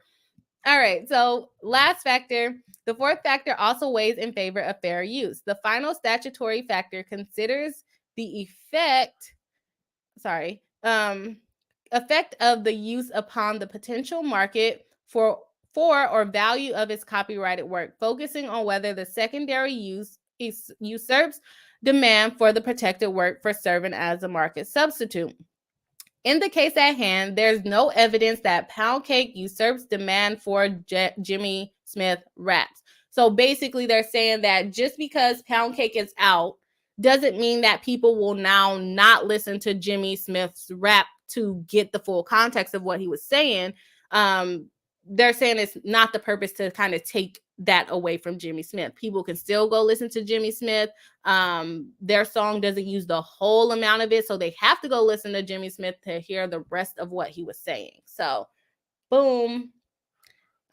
All right. So last factor, the fourth factor also weighs in favor of fair use. The final statutory factor considers the effect of the use upon the potential market for or value of its copyrighted work, focusing on whether the secondary use usurps demand for the protected work for serving as a market substitute. In the case at hand, there's no evidence that Pound Cake usurps demand for Jimmy Smith raps. So basically, they're saying that just because Pound Cake is out doesn't mean that people will now not listen to Jimmy Smith's rap to get the full context of what he was saying. They're saying it's not the purpose to kind of take that away from Jimmy Smith. People can still go listen to Jimmy Smith. Their song doesn't use the whole amount of it, so they have to go listen to Jimmy Smith to hear the rest of what he was saying. So, boom.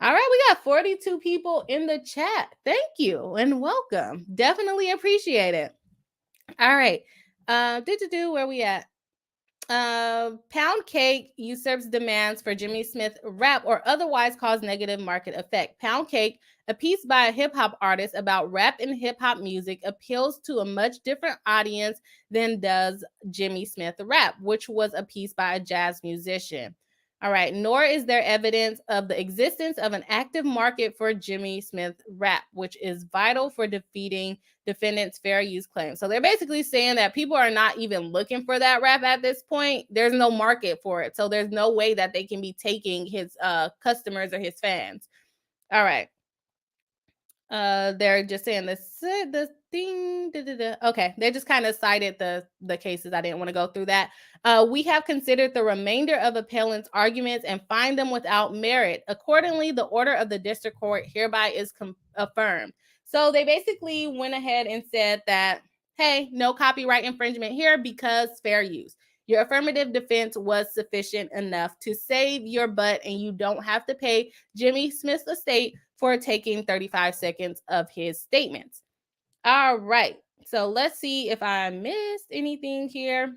All right, we got 42 people in the chat. Thank you and welcome. Definitely appreciate it. All right. Where we at? Pound Cake usurps demands for Jimmy Smith rap or otherwise cause negative market effect. Pound Cake, a piece by a hip-hop artist about rap and hip-hop music, appeals to a much different audience than does Jimmy Smith rap, which was a piece by a jazz musician. All right, nor is there evidence of the existence of an active market for Jimmy Smith rap, which is vital for defeating defendants' fair use claims. So they're basically saying that people are not even looking for that rap at this point. There's no market for it. So there's no way that they can be taking his customers or his fans. All right. They're just saying the thing. Okay, they just kind of cited the cases. I didn't want to go through that. We have considered the remainder of appellant's arguments and find them without merit. Accordingly, the order of the district court hereby is affirmed. So they basically went ahead and said that, hey, no copyright infringement here because fair use. Your affirmative defense was sufficient enough to save your butt, and you don't have to pay Jimmy Smith's estate for taking 35 seconds of his statements. All right. So let's see if I missed anything here.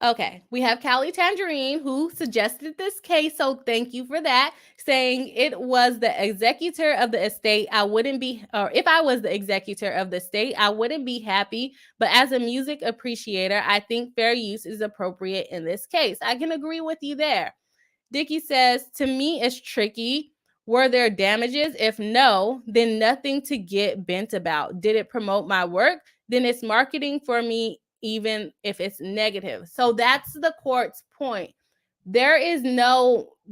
Okay, we have Callie Tangerine who suggested this case, so thank you for that, saying it was the executor of the estate. If I was the executor of the estate, I wouldn't be happy, but as a music appreciator, I think fair use is appropriate in this case. I can agree with you there. Dickie says, to me, it's tricky. Were there damages? If no, then nothing to get bent about. Did it promote my work? then it's marketing for me, even if it's negative. So that's the court's point. They're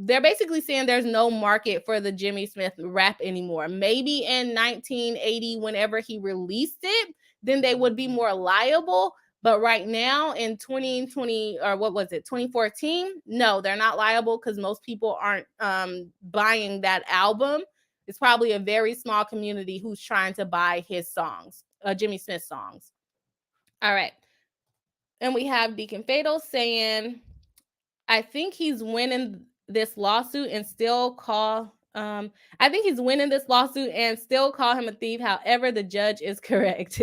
basically saying there's no market for the Jimmy Smith rap anymore. Maybe in 1980, whenever he released it, then they would be more liable. But right now in 2020, or what was it, 2014? No, they're not liable because most people aren't buying that album. It's probably a very small community who's trying to buy his songs, Jimmy Smith songs. All right. And we have Deacon Fatal saying, I think he's winning this lawsuit and still call him a thief. However, the judge is correct.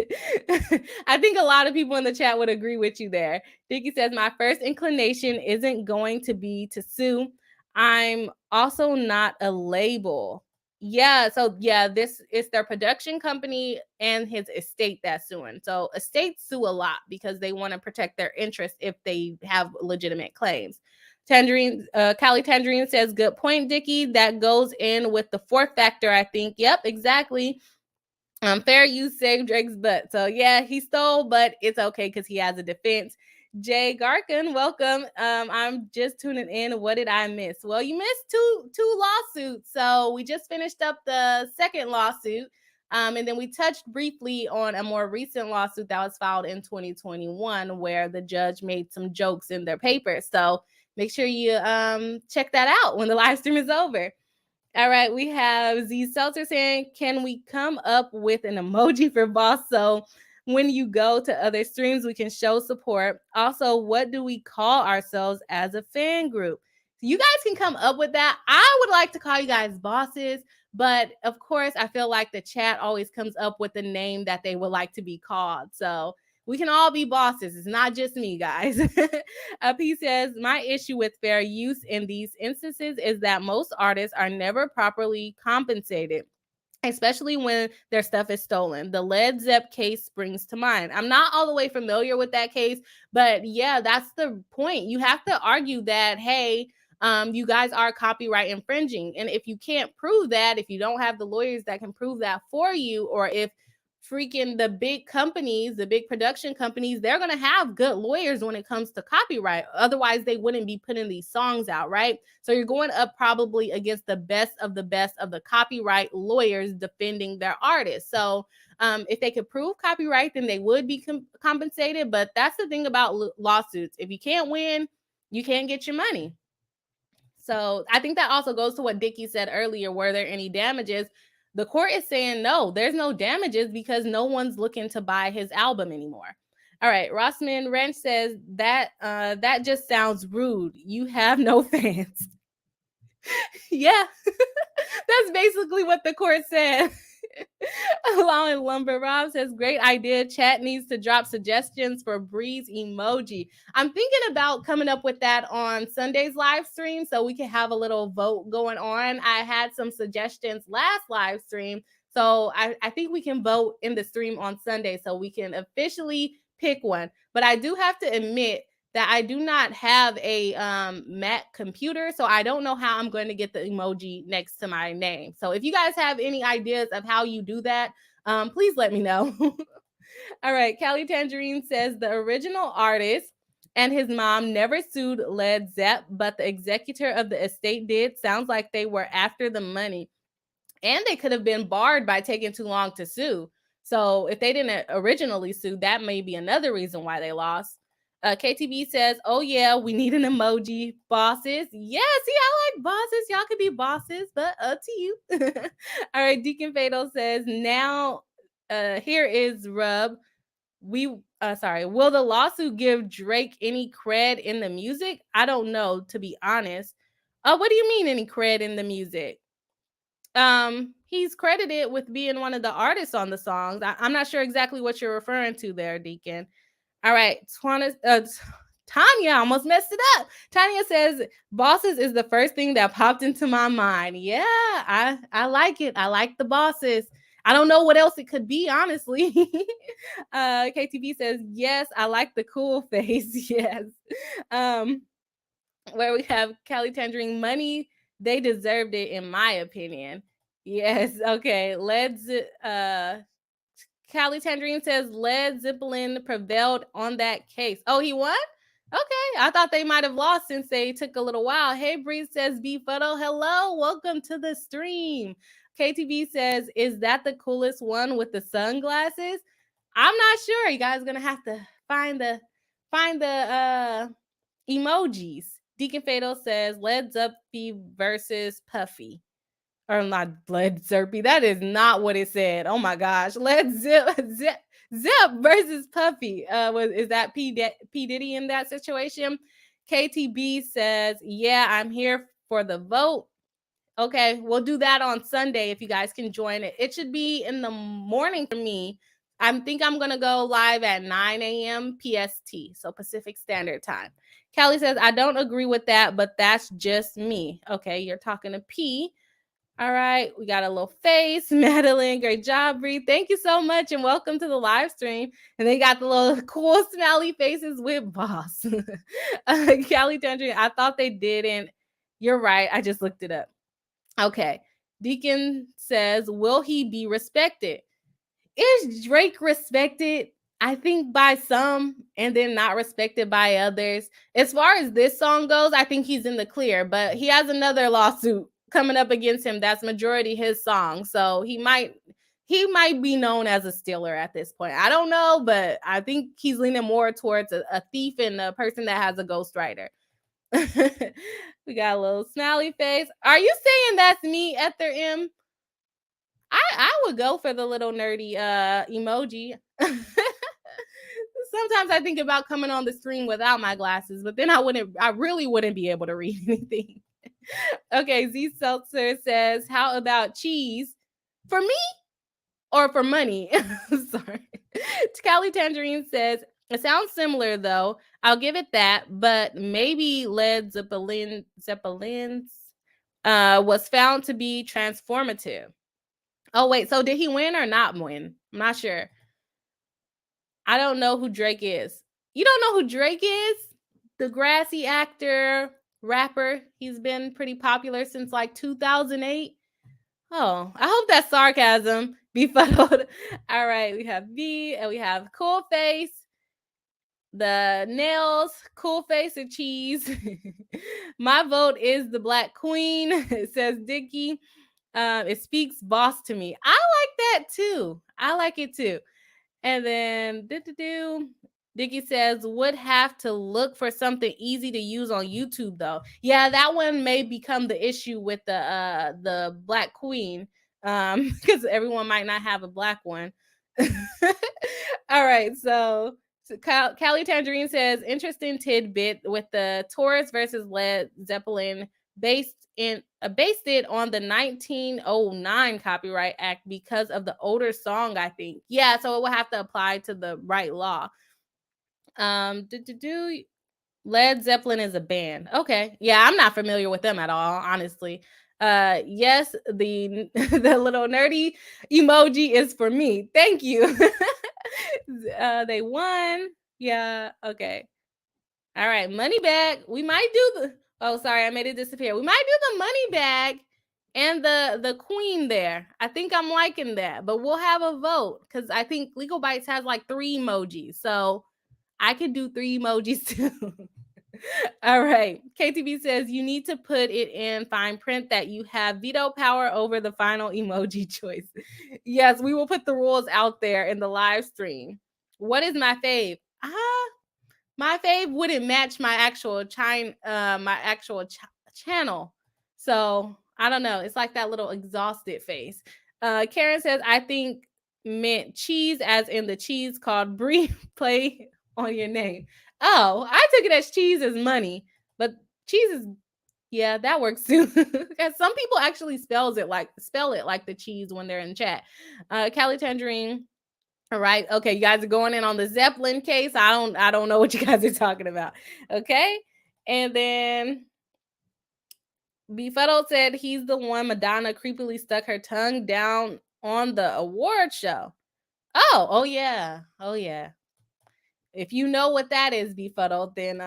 I think a lot of people in the chat would agree with you there. Dickie says, my first inclination isn't going to be to sue. I'm also not a label. Yeah, so yeah, this is their production company and his estate that's suing. So estates sue a lot because they want to protect their interests if they have legitimate claims. Tangerine, Callie Tangerine says, good point, Dickie. That goes in with the fourth factor, I think. Yep, exactly. Fair use saved Drake's butt. So yeah, he stole, but it's okay because he has a defense. Jay Garkin, welcome. I'm just tuning in. What did I miss? Well, you missed two lawsuits. So we just finished up the second lawsuit. And then we touched briefly on a more recent lawsuit that was filed in 2021 where the judge made some jokes in their paper. So make sure you check that out when the live stream is over. All right, we have Z Seltzer saying, can we come up with an emoji for Boss so when you go to other streams, we can show support? Also, what do we call ourselves as a fan group? So you guys can come up with that. I would like to call you guys bosses, but of course, I feel like the chat always comes up with the name that they would like to be called. So we can all be bosses. It's not just me, guys. He says, my issue with fair use in these instances is that most artists are never properly compensated, especially when their stuff is stolen. The Led Zepp case springs to mind. I'm not all the way familiar with that case, but yeah, that's the point. You have to argue that, hey, you guys are copyright infringing. And if you can't prove that, if you don't have the lawyers that can prove that for you, or if freaking the big companies, the big production companies, they're going to have good lawyers when it comes to copyright. Otherwise, they wouldn't be putting these songs out, right? So you're going up probably against the best of the copyright lawyers defending their artists. So if they could prove copyright, then they would be compensated. But that's the thing about lawsuits. If you can't win, you can't get your money. So I think that also goes to what Dickie said earlier. Were there any damages? The court is saying no, there's no damages because no one's looking to buy his album anymore. All right, Rossman Wrench says that just sounds rude. You have no fans. Yeah, that's basically what the court said. Allowing Lumber Rob says, great idea. Chat needs to drop suggestions for Bri's emoji. I'm thinking about coming up with that on Sunday's live stream so we can have a little vote going on. I had some suggestions last live stream, so I think we can vote in the stream on Sunday so we can officially pick one. But I do have to admit that I do not have a Mac computer, so I don't know how I'm going to get the emoji next to my name. So if you guys have any ideas of how you do that, please let me know. All right, Callie Tangerine says the original artist and his mom never sued Led Zepp, but the executor of the estate did. Sounds like they were after the money. And they could have been barred by taking too long to sue. So if they didn't originally sue, that may be another reason why they lost. KTB says, oh yeah, we need an emoji. Bosses. Yeah, see, I like bosses. Y'all could be bosses, but up to you. All right, Deacon Fatal says, now here is rub. Will the lawsuit give Drake any cred in the music? I don't know, to be honest. What do you mean any cred in the music? He's credited with being one of the artists on the songs. I'm not sure exactly what you're referring to there, Deacon. All right, Tanya almost messed it up. Tanya says, bosses is the first thing that popped into my mind. Yeah, I like it. I like the bosses. I don't know what else it could be, honestly. KTV says, yes, I like the cool face. Yes. Where we have Callie Tangerine, money, they deserved it, in my opinion. Yes, okay. Let's Callie Tangerine says Led Zeppelin prevailed on that case. Oh, he won? Okay, I thought they might have lost since they took a little while. Hey, Bree says Befuddle. Hello, welcome to the stream. KTV says, is that the coolest one with the sunglasses? I'm not sure. You guys are gonna have to find the emojis. Deacon Fatal says Led Zeppelin versus Puffy. Or not Led Zeppelin. That is not what it said. Oh my gosh. Zip versus Puffy. Is that P Diddy in that situation? KTB says, yeah, I'm here for the vote. Okay, we'll do that on Sunday if you guys can join it. It should be in the morning for me. I think I'm going to go live at 9 a.m. PST, so Pacific Standard Time. Kelly says, I don't agree with that, but that's just me. Okay, you're talking to P. All right, we got a little face. Madeline, great job, Bree. Thank you so much, and welcome to the live stream. And they got the little cool smiley faces with Boss. Kelly Tangerine, I thought they didn't. You're right, I just looked it up. Okay, Deacon says, will he be respected? Is Drake respected? I think by some and then not respected by others. As far as this song goes, I think he's in the clear, but he has another lawsuit coming up against him that's majority his song. So he might be known as a stealer at this point. I don't know, but I think he's leaning more towards a thief and a person that has a ghostwriter. We got a little smiley face. Are you saying that's me, Ether M? I would go for the little nerdy emoji. Sometimes I think about coming on the stream without my glasses, but then I really wouldn't be able to read anything. Okay, Z Seltzer says, how about cheese? For me or for money? Sorry. Callie Tangerine says, it sounds similar though. I'll give it that, but maybe Led Zeppelin's was found to be transformative. Oh, wait, so did he win or not win? I'm not sure. I don't know who Drake is. You don't know who Drake is? The grassy actor, rapper. He's been pretty popular since like 2008. Oh, I hope that's sarcasm. Befuddled. All right, we have B and we have Cool Face. The nails, Cool Face and cheese. My vote is the Black Queen. It says Dickie. It speaks boss to me. I like that too. I like it too. And then Dickie says would have to look for something easy to use on YouTube though. Yeah, that one may become the issue with the Black Queen. Because everyone might not have a black one. All right, so Callie Tangerine says interesting tidbit with the Taurus versus Led Zeppelin based it on the 1909 Copyright Act because of the older song, I think. Yeah, so it will have to apply to the right law. Led Zeppelin is a band. Okay. Yeah, I'm not familiar with them at all, honestly. Yes, the little nerdy emoji is for me. Thank you. They won. Yeah, okay. All right, money bag. We might do oh, sorry, I made it disappear. We might do the money bag and the queen there. I think I'm liking that, but we'll have a vote because I think Legal Bites has like 3 emojis. So I could do 3 emojis too. All right. KTB says you need to put it in fine print that you have veto power over the final emoji choice. Yes, we will put the rules out there in the live stream. What is my fave? My fave wouldn't match my actual channel. So I don't know. It's like that little exhausted face. Karen says, I think meant cheese as in the cheese called Brie play on your name. Oh, I took it as cheese as money, but cheese is, yeah, that works too. Because some people actually spell it like the cheese when they're in chat. Callie Tangerine. All right. Okay, you guys are going in on the Zeppelin case. I don't know what you guys are talking about. Okay. And then Befuddled said he's the one Madonna creepily stuck her tongue down on the award show. Oh yeah. Oh yeah. If you know what that is, Befuddled, then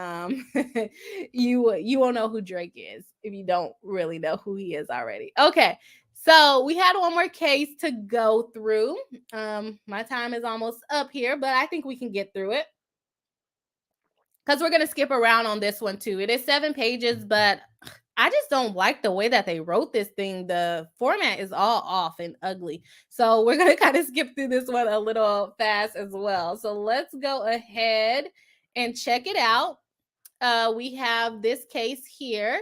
you won't know who Drake is if you don't really know who he is already. Okay. So we had one more case to go through. My time is almost up here, but I think we can get through it because we're going to skip around on this one too. It is 7 pages, but I just don't like the way that they wrote this thing. The format is all off and ugly. So we're going to kind of skip through this one a little fast as well. So let's go ahead and check it out. We have this case here.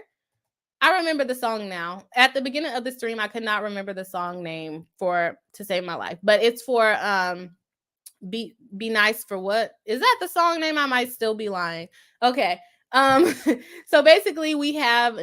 I remember the song now. At the beginning of the stream, I could not remember the song name to save my life, but it's for be nice for what? Is that the song name? I might still be lying. Okay. So basically we have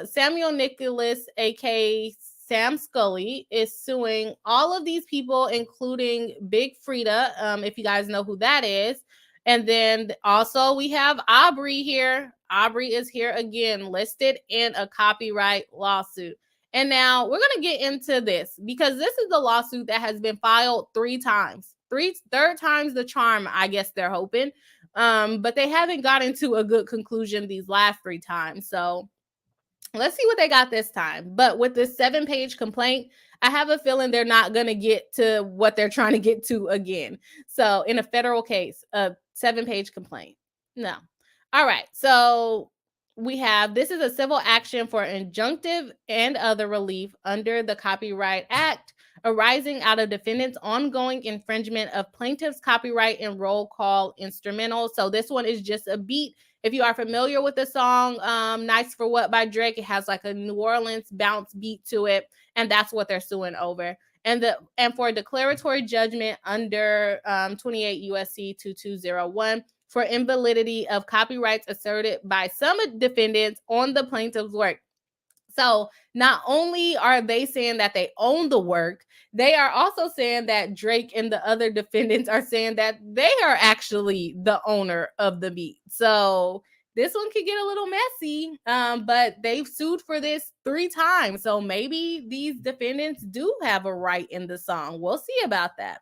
Samuel Nicholas, aka Sam Scully, is suing all of these people, including Big Frida, if you guys know who that is. And then also we have Aubrey here. Aubrey is here again, listed in a copyright lawsuit. And now we're going to get into this because this is the lawsuit that has been filed 3 times. Third time's the charm, I guess they're hoping. But they haven't gotten to a good conclusion these last 3 times. So let's see what they got this time. But with this 7-page complaint, I have a feeling they're not going to get to what they're trying to get to again. So in a federal case, a 7-page complaint. No. All right. So this is a civil action for injunctive and other relief under the Copyright Act arising out of defendants' ongoing infringement of plaintiff's copyright and roll call instrumental. So this one is just a beat. If you are familiar with the song Nice for What by Drake, it has like a New Orleans bounce beat to it, and that's what they're suing over. And for declaratory judgment under 28 U.S.C. 2201 for invalidity of copyrights asserted by some defendants on the plaintiff's work. So not only are they saying that they own the work, they are also saying that Drake and the other defendants are saying that they are actually the owner of the beat. So this one could get a little messy, but they've sued for this 3 times. So maybe these defendants do have a right in the song. We'll see about that.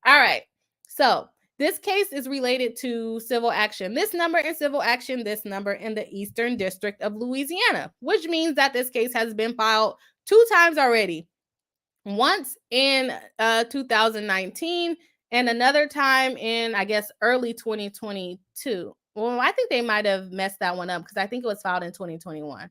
All right. So this case is related to civil action. This number in civil action, this number in the Eastern District of Louisiana, which means that this case has been filed 2 times already. Once in 2019 and another time in, I guess, early 2022. Well, I think they might have messed that one up because I think it was filed in 2021.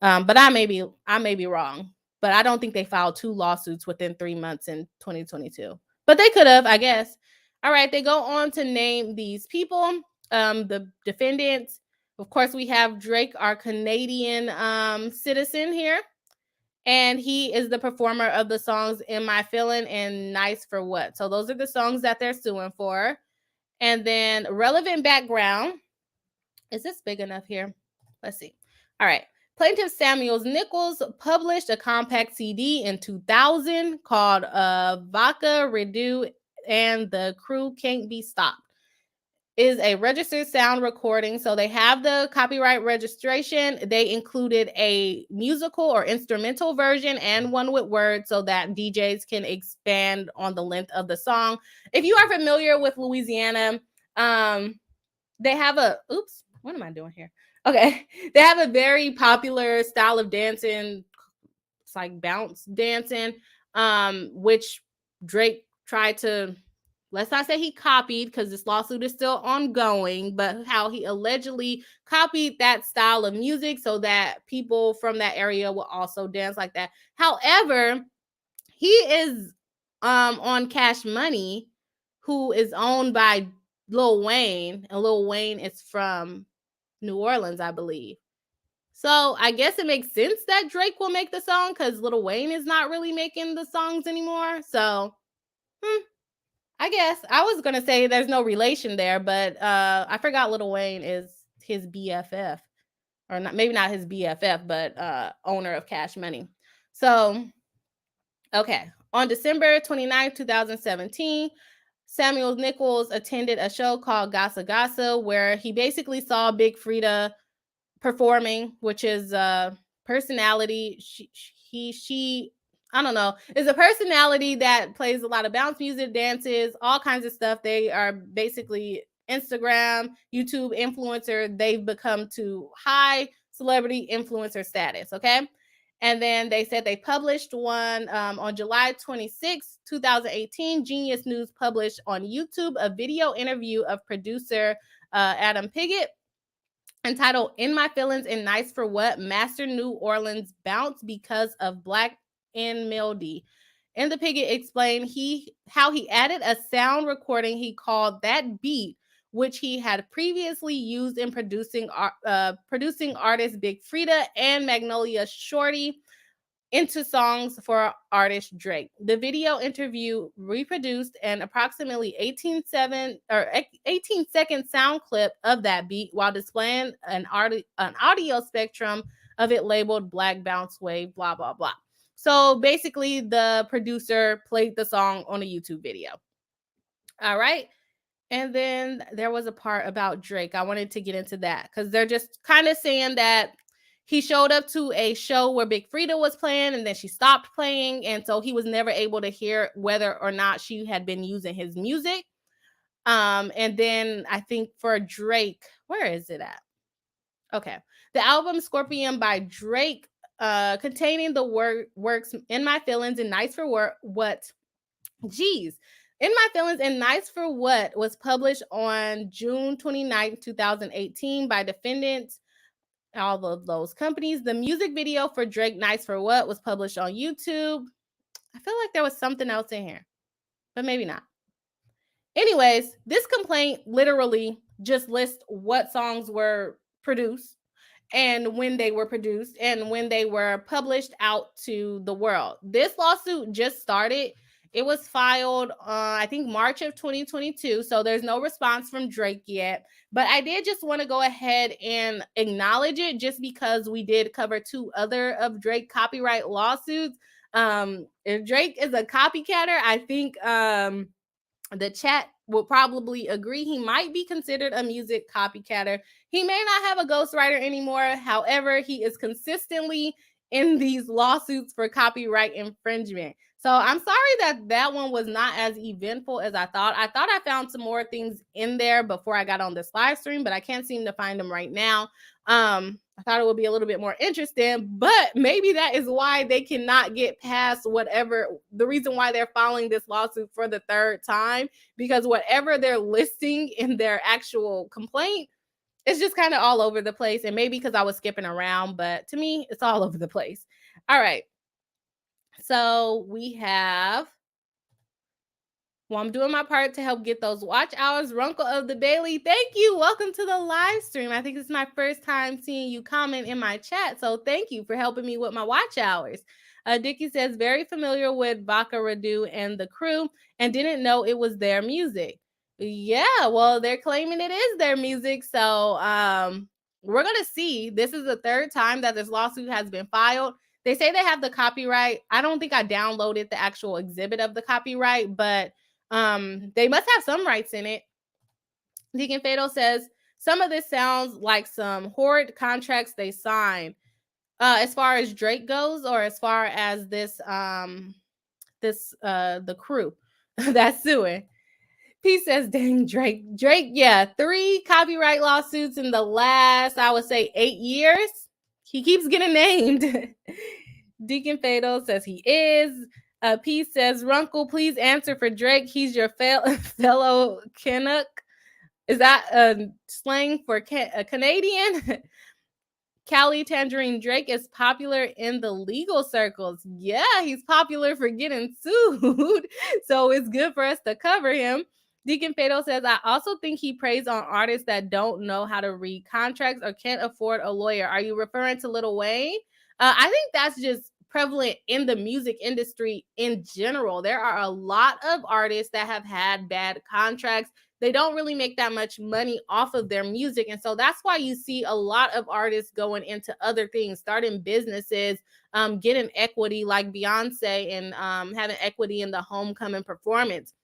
But I may be wrong. But I don't think they filed 2 lawsuits within 3 months in 2022. But they could have, I guess. All right, they go on to name these people, the defendants. Of course, we have Drake, our Canadian citizen here. And he is the performer of the songs In My Feelin' and Nice for What. So those are the songs that they're suing for. And then relevant background. Is this big enough here? Let's see. All right. Plaintiff Samuel Nichols published a compact CD in 2000 called Vodka Redo and the Crew Can't Be Stopped. Is a registered sound recording. So they have the copyright registration. They included a musical or instrumental version and one with words so that DJs can expand on the length of the song. If you are familiar with Louisiana, they have what am I doing here? Okay. They have a very popular style of dancing. It's like bounce dancing, which Drake tried to, let's not say he copied because this lawsuit is still ongoing, but how he allegedly copied that style of music so that people from that area will also dance like that. However, he is on Cash Money, who is owned by Lil Wayne, and Lil Wayne is from New Orleans, I believe. So I guess it makes sense that Drake will make the song because Lil Wayne is not really making the songs anymore. So, I guess I was going to say there's no relation there, but I forgot Lil Wayne is his BFF, or not, maybe not his BFF, but owner of Cash Money. So, okay. On December 29th, 2017, Samuel Nichols attended a show called Gasa Gasa, where he basically saw Big Frida performing, which is a personality. She I don't know, is a personality that plays a lot of bounce music, dances, all kinds of stuff. They are basically Instagram, YouTube influencer. They've become to high celebrity influencer status. Okay. And then they said they published one on July 26, 2018. Genius News published on YouTube a video interview of producer Adam Piggott entitled "In My Feelings and Nice for What? Master New Orleans Bounce Because of Black and Mildy." In the Piggott explained how he added a sound recording he called "That Beat," which he had previously used in producing artists Big Frida and Magnolia Shorty into songs for artist Drake. The video interview reproduced an approximately 18-second sound clip of that beat while displaying an audio spectrum of it labeled Black Bounce Wave, blah, blah, blah. So basically, the producer played the song on a YouTube video. All right. And then there was a part about Drake. I wanted to get into that because they're just kind of saying that he showed up to a show where Big Frida was playing and then she stopped playing. And so he was never able to hear whether or not she had been using his music. And then I think for Drake, where is it at? Okay. The album Scorpion by Drake, containing the works "In My Feelings" and "Nice for What?" Geez. "In My Feelings" and "Nice for What?" was published on June 29, 2018 by defendants, all of those companies. The music video for Drake "Nice for What?" was published on YouTube. I feel like there was something else in here, but maybe not. Anyways, this complaint literally just lists what songs were produced and when they were produced and when they were published out to the world. This lawsuit just started. It was filed, I think, March of 2022. So there's no response from Drake yet. But I did just want to go ahead and acknowledge it just because we did cover two other of Drake copyright lawsuits. If Drake is a copycatter, I think the chat will probably agree he might be considered a music copycatter. He may not have a ghostwriter anymore. However, he is consistently in these lawsuits for copyright infringement. So I'm sorry that one was not as eventful as I thought. I thought I found some more things in there before I got on this live stream, but I can't seem to find them right now. I thought it would be a little bit more interesting, but maybe that is why they cannot get past whatever the reason why they're filing this lawsuit for the third time, because whatever they're listing in their actual complaint, it's just kind of all over the place. And maybe because I was skipping around, but to me, it's all over the place. All right. So we have, well, I'm doing my part to help get those watch hours. Runkle of the Bailey, thank you. Welcome to the live stream. I think this is my first time seeing you comment in my chat. So thank you for helping me with my watch hours. Dickie says, very familiar with Baka Radu and the crew and didn't know it was their music. Yeah, well, they're claiming it is their music. So we're going to see. This is the third time that this lawsuit has been filed. They say they have the copyright. I don't think I downloaded the actual exhibit of the copyright, but they must have some rights in it. Deacon Fatal says, some of this sounds like some horrid contracts they signed. As far as Drake goes, or as far as this the crew that's suing. P says, dang, Drake, yeah, 3 copyright lawsuits in the last, I would say, 8 years. He keeps getting named. Deacon Fatal says he is. P says, Runkle, please answer for Drake. He's your fellow Canuck. Is that slang for a Canadian? Cali Tangerine Drake is popular in the legal circles. Yeah, he's popular for getting sued. So it's good for us to cover him. Deacon Fatal says, I also think he preys on artists that don't know how to read contracts or can't afford a lawyer. Are you referring to Lil Wayne? I think that's just prevalent in the music industry in general. There are a lot of artists that have had bad contracts. They don't really make that much money off of their music. And so that's why you see a lot of artists going into other things, starting businesses, getting equity like Beyonce and having equity in the homecoming performance.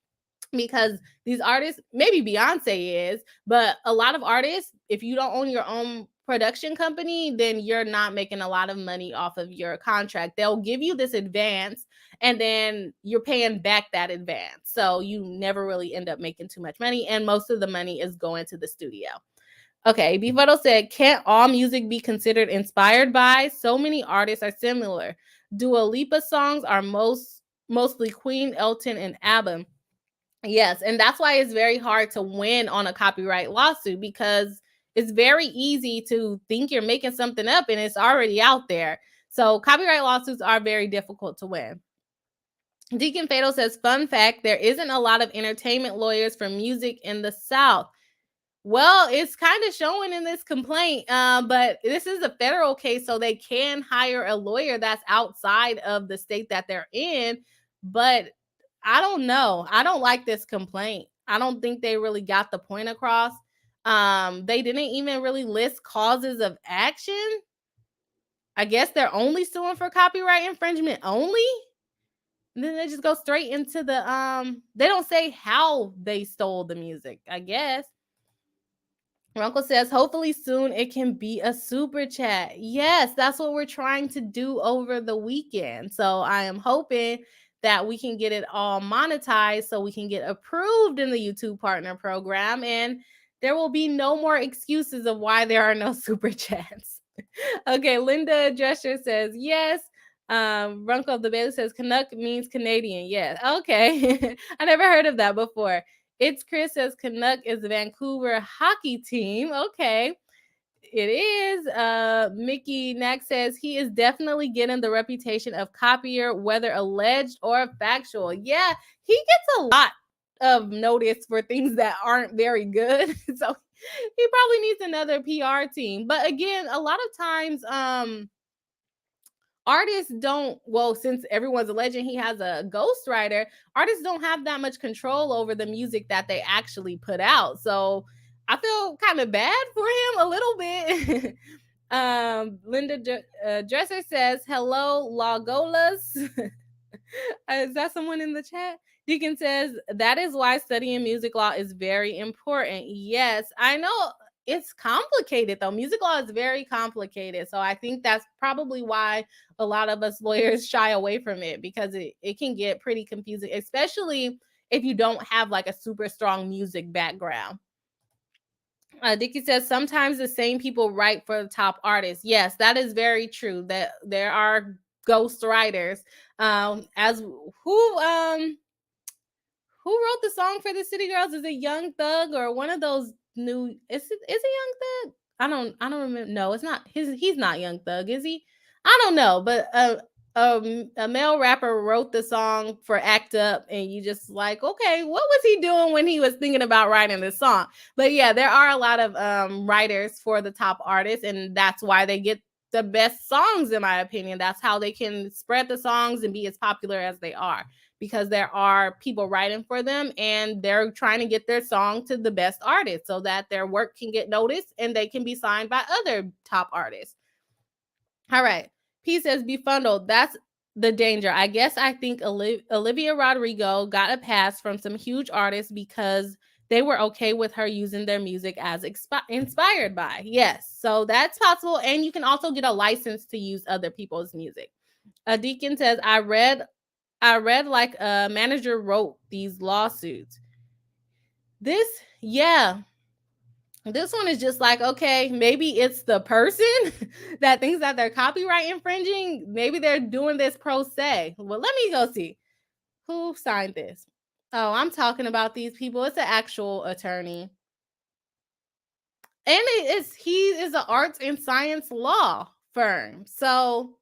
Because these artists, maybe Beyonce is, but a lot of artists, if you don't own your own production company, then you're not making a lot of money off of your contract. They'll give you this advance and then you're paying back that advance. So you never really end up making too much money. And most of the money is going to the studio. Okay, Bifoto said, can't all music be considered inspired by? So many artists are similar. Dua Lipa songs are mostly Queen, Elton, and ABBA. Yes, and that's why it's very hard to win on a copyright lawsuit, because it's very easy to think you're making something up and it's already out there. So copyright lawsuits are very difficult to win. Deacon Fatal says, fun fact, there isn't a lot of entertainment lawyers for music in the South. Well, it's kind of showing in this complaint, but this is a federal case, so they can hire a lawyer that's outside of the state that they're in. But I don't know. I don't like this complaint. I don't think they really got the point across. They didn't even really list causes of action. I guess they're only suing for copyright infringement only. And then they just go straight into the they don't say how they stole the music, I guess. Uncle says, hopefully soon it can be a super chat. Yes, that's what we're trying to do over the weekend. So I am hoping that we can get it all monetized so we can get approved in the YouTube partner program, and there will be no more excuses of why there are no super chats. Okay, Linda Drescher says, yes. Runko of the Bailey says, Canuck means Canadian. Yes. Okay. I never heard of that before. It's Chris says Canuck is the Vancouver hockey team. Okay. It is. Mickey Nack says he is definitely getting the reputation of copier, whether alleged or factual. Yeah, he gets a lot of notice for things that aren't very good. So he probably needs another PR team. But again, a lot of times, artists don't, well, since everyone's alleging he has a ghostwriter, artists don't have that much control over the music that they actually put out. So I feel kind of bad for him a little bit. Linda Dresser says, hello, Lagolas. Is that someone in the chat? Deacon says, that is why studying music law is very important. Yes, I know it's complicated though. Music law is very complicated. So I think that's probably why a lot of us lawyers shy away from it, because it can get pretty confusing, especially if you don't have like a super strong music background. Dickie says, sometimes the same people write for the top artists. Yes, that is very true, that there are ghost writers. As who wrote the song for the City Girls? Is it Young Thug or one of those new? Is it Young Thug? I don't remember. No, it's not. He's not Young Thug, is he? I don't know, but a male rapper wrote the song for Act Up, and you just like, okay, what was he doing when he was thinking about writing this song? But yeah, there are a lot of writers for the top artists, and that's why they get the best songs, in my opinion. That's how they can spread the songs and be as popular as they are, because there are people writing for them and they're trying to get their song to the best artists so that their work can get noticed and they can be signed by other top artists. All right. P says, Befundled. That's the danger. I guess I think Olivia Rodrigo got a pass from some huge artists because they were okay with her using their music as inspired by. Yes. So that's possible. And you can also get a license to use other people's music. Deacon says, I read like a manager wrote these lawsuits. This one is just like, okay, maybe it's the person that thinks that they're copyright infringing. Maybe they're doing this pro se. Well, let me go see who signed this. Oh, I'm talking about these people. It's an actual attorney. And he is an arts and science law firm. So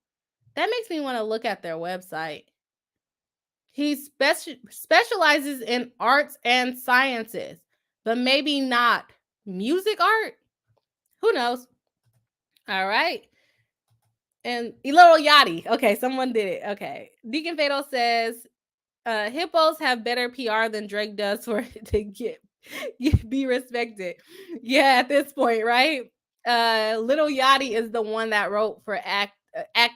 that makes me want to look at their website. He specializes in arts and sciences, but maybe not music art. Who knows? All right. And Little Yachty. Okay, someone did it. Okay. Deacon Fatal says, hippos have better PR than Drake does for it to be respected. Yeah, at this point, right? Little Yachty is the one that wrote for Act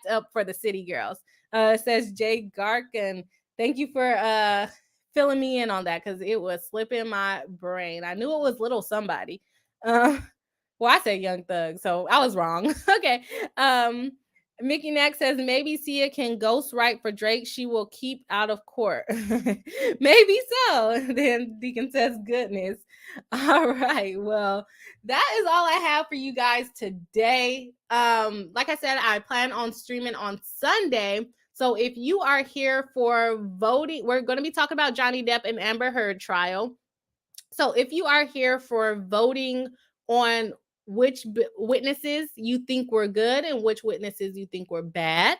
Up for the City Girls. It says Jay Gark, and thank you for filling me in on that, because it was slipping my brain. I knew it was Little Somebody. Well, I said Young Thug, so I was wrong. Okay. Mickey Nack says, maybe Sia can ghostwrite for Drake. She will keep out of court. Maybe so. Then Deacon says, goodness. All right. Well, that is all I have for you guys today. Like I said, I plan on streaming on Sunday. So if you are here for voting, we're going to be talking about Johnny Depp and Amber Heard trial. So if you are here for voting on which witnesses you think were good and which witnesses you think were bad,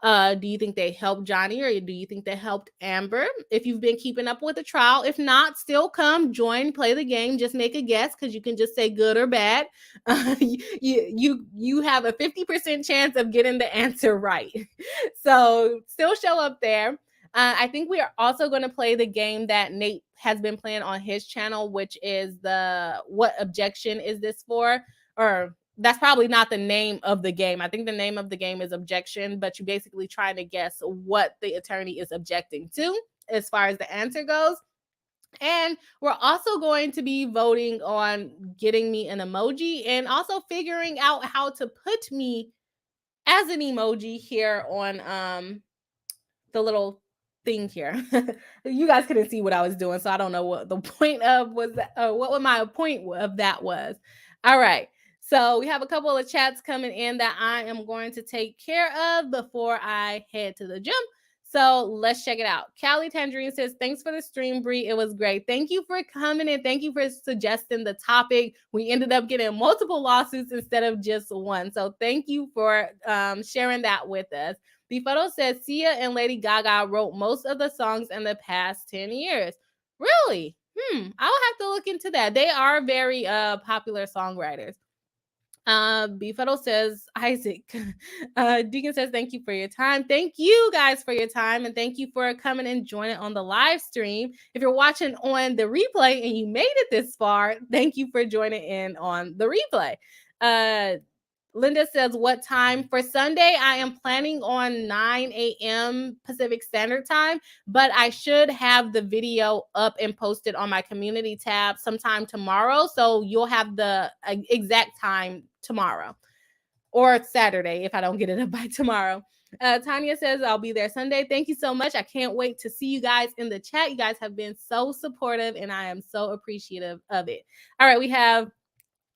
do you think they helped Johnny or do you think they helped Amber? If you've been keeping up with the trial, if not, still come join, play the game. Just make a guess because you can just say good or bad. You have a 50% chance of getting the answer right. So still show up there. I think we are also going to play the game that Nate has been playing on his channel, which is the what objection is this for? Or that's probably not the name of the game. I think the name of the game is objection, but you basically trying to guess what the attorney is objecting to as far as the answer goes. And we're also going to be voting on getting me an emoji and also figuring out how to put me as an emoji here on the little thing here. You guys couldn't see what I was doing, so I don't know what the point of was, what my point of that was. All right. So we have a couple of chats coming in that I am going to take care of before I head to the gym. So let's check it out. Callie Tangerine says, thanks for the stream, Bri. It was great. Thank you for coming in. Thank you for suggesting the topic. We ended up getting multiple lawsuits instead of just one. So thank you for sharing that with us. The photo says Sia and Lady Gaga wrote most of the songs in the past 10 years. Really? I'll have to look into that. They are very popular songwriters. Befuddle says, Isaac. Deacon says, thank you for your time. Thank you guys for your time. And thank you for coming and joining on the live stream. If you're watching on the replay and you made it this far, thank you for joining in on the replay. Linda says, what time? For Sunday, I am planning on 9 a.m. Pacific Standard Time, but I should have the video up and posted on my community tab sometime tomorrow. So you'll have the exact time tomorrow or Saturday if I don't get it up by tomorrow. Tanya says, I'll be there Sunday. Thank you so much. I can't wait to see you guys in the chat. You guys have been so supportive and I am so appreciative of it. All right, we have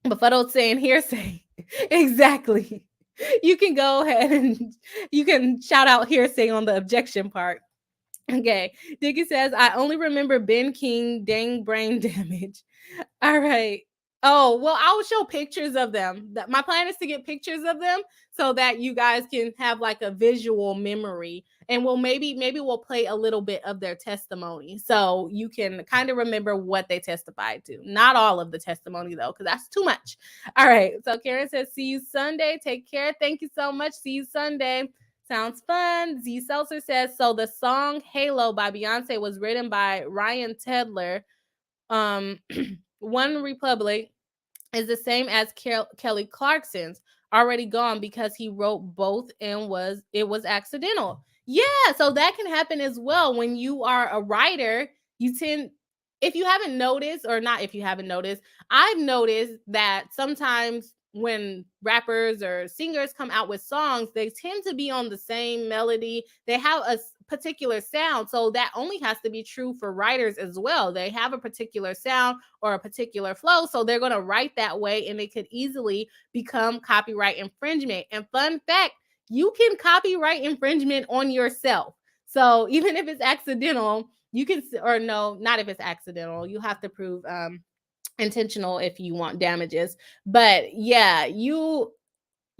Befuddled saying hearsay. Exactly. You can go ahead and you can shout out hearsay on the objection part. Okay. Dickie says, I only remember Ben King, dang brain damage. All right. Oh, well, I will show pictures of them. My plan is to get pictures of them so that you guys can have like a visual memory. And maybe we'll play a little bit of their testimony so you can kind of remember what they testified to. Not all of the testimony, though, because that's too much. All right. So Karen says, see you Sunday. Take care. Thank you so much. See you Sunday. Sounds fun. Z Seltzer says, so the song Halo by Beyonce was written by Ryan Tedler. One Republic is the same as Kelly Clarkson's, already gone because he wrote both and it was accidental. Yeah, so that can happen as well. When you are a writer, you tend, if you haven't noticed, or not if you haven't noticed, I've noticed that sometimes when rappers or singers come out with songs, they tend to be on the same melody. They have a particular sound. So that only has to be true for writers as well. They have a particular sound or a particular flow. So they're going to write that way and it could easily become copyright infringement. And fun fact, you can copyright infringement on yourself. So even if it's accidental, you can, or no, not if it's accidental, you have to prove intentional if you want damages. But yeah, you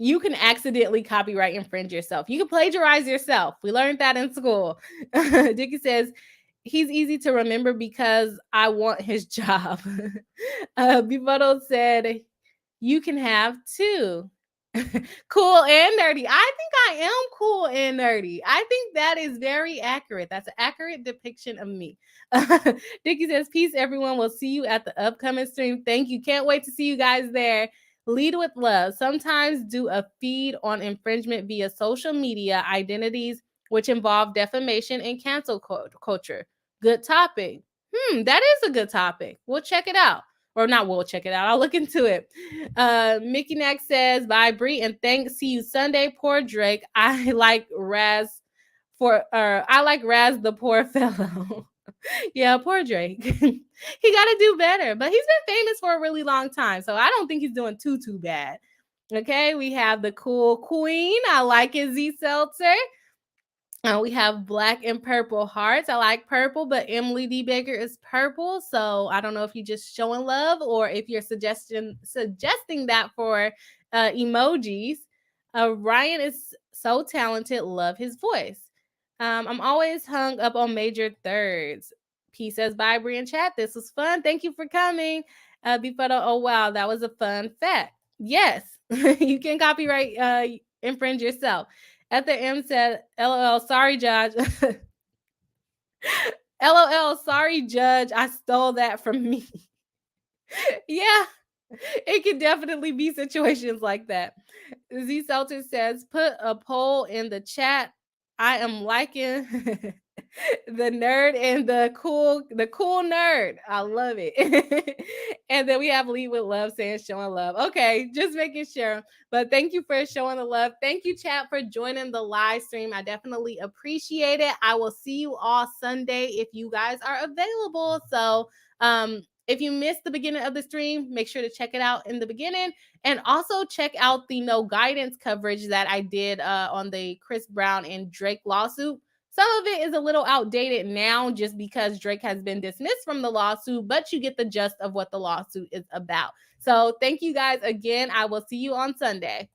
can accidentally copyright infringe yourself. You can plagiarize yourself. We learned that in school. Dickie says, he's easy to remember because I want his job. Befuddled said, you can have two. Cool and nerdy. I think I am cool and nerdy. I think that is very accurate. That's an accurate depiction of me. Dickie says, peace, everyone. We'll see you at the upcoming stream. Thank you. Can't wait to see you guys there. Lead with love. Sometimes do a feed on infringement via social media identities, which involve defamation and cancel culture. Good topic. That is a good topic. We'll check it out. Or not, we'll check it out. I'll look into it. Mickey Nack says, bye, Bri, and thanks. See you Sunday. Poor Drake. I like Raz the poor fellow. Yeah, poor Drake. He got to do better, but he's been famous for a really long time, so I don't think he's doing too bad. Okay, we have the cool queen. I like it, Z Seltzer. We have black and purple hearts. I like purple, but Emily D. Baker is purple. So I don't know if you're just showing love or if you're suggesting that for emojis. Ryan is so talented. Love his voice. I'm always hung up on major thirds. P says, bye, Bri and chat. This was fun. Thank you for coming. Before the, oh, wow, that was a fun fact. Yes, you can copyright infringe yourself. Ether M said, LOL, sorry, Judge. LOL, sorry, Judge. I stole that from me. Yeah, it could definitely be situations like that. Z Seltzer says, put a poll in the chat. I am liking the nerd and the cool nerd. I love it. And then we have Lead with Love saying showing love. Okay, just making sure. But thank you for showing the love. Thank you, chat, for joining the live stream. I definitely appreciate it. I will see you all Sunday if you guys are available. So if you missed the beginning of the stream, make sure to check it out in the beginning. And also check out the no guidance coverage that I did on the Chris Brown and Drake lawsuit. Some of it is a little outdated now just because Drake has been dismissed from the lawsuit, but you get the gist of what the lawsuit is about. So thank you guys again. I will see you on Sunday.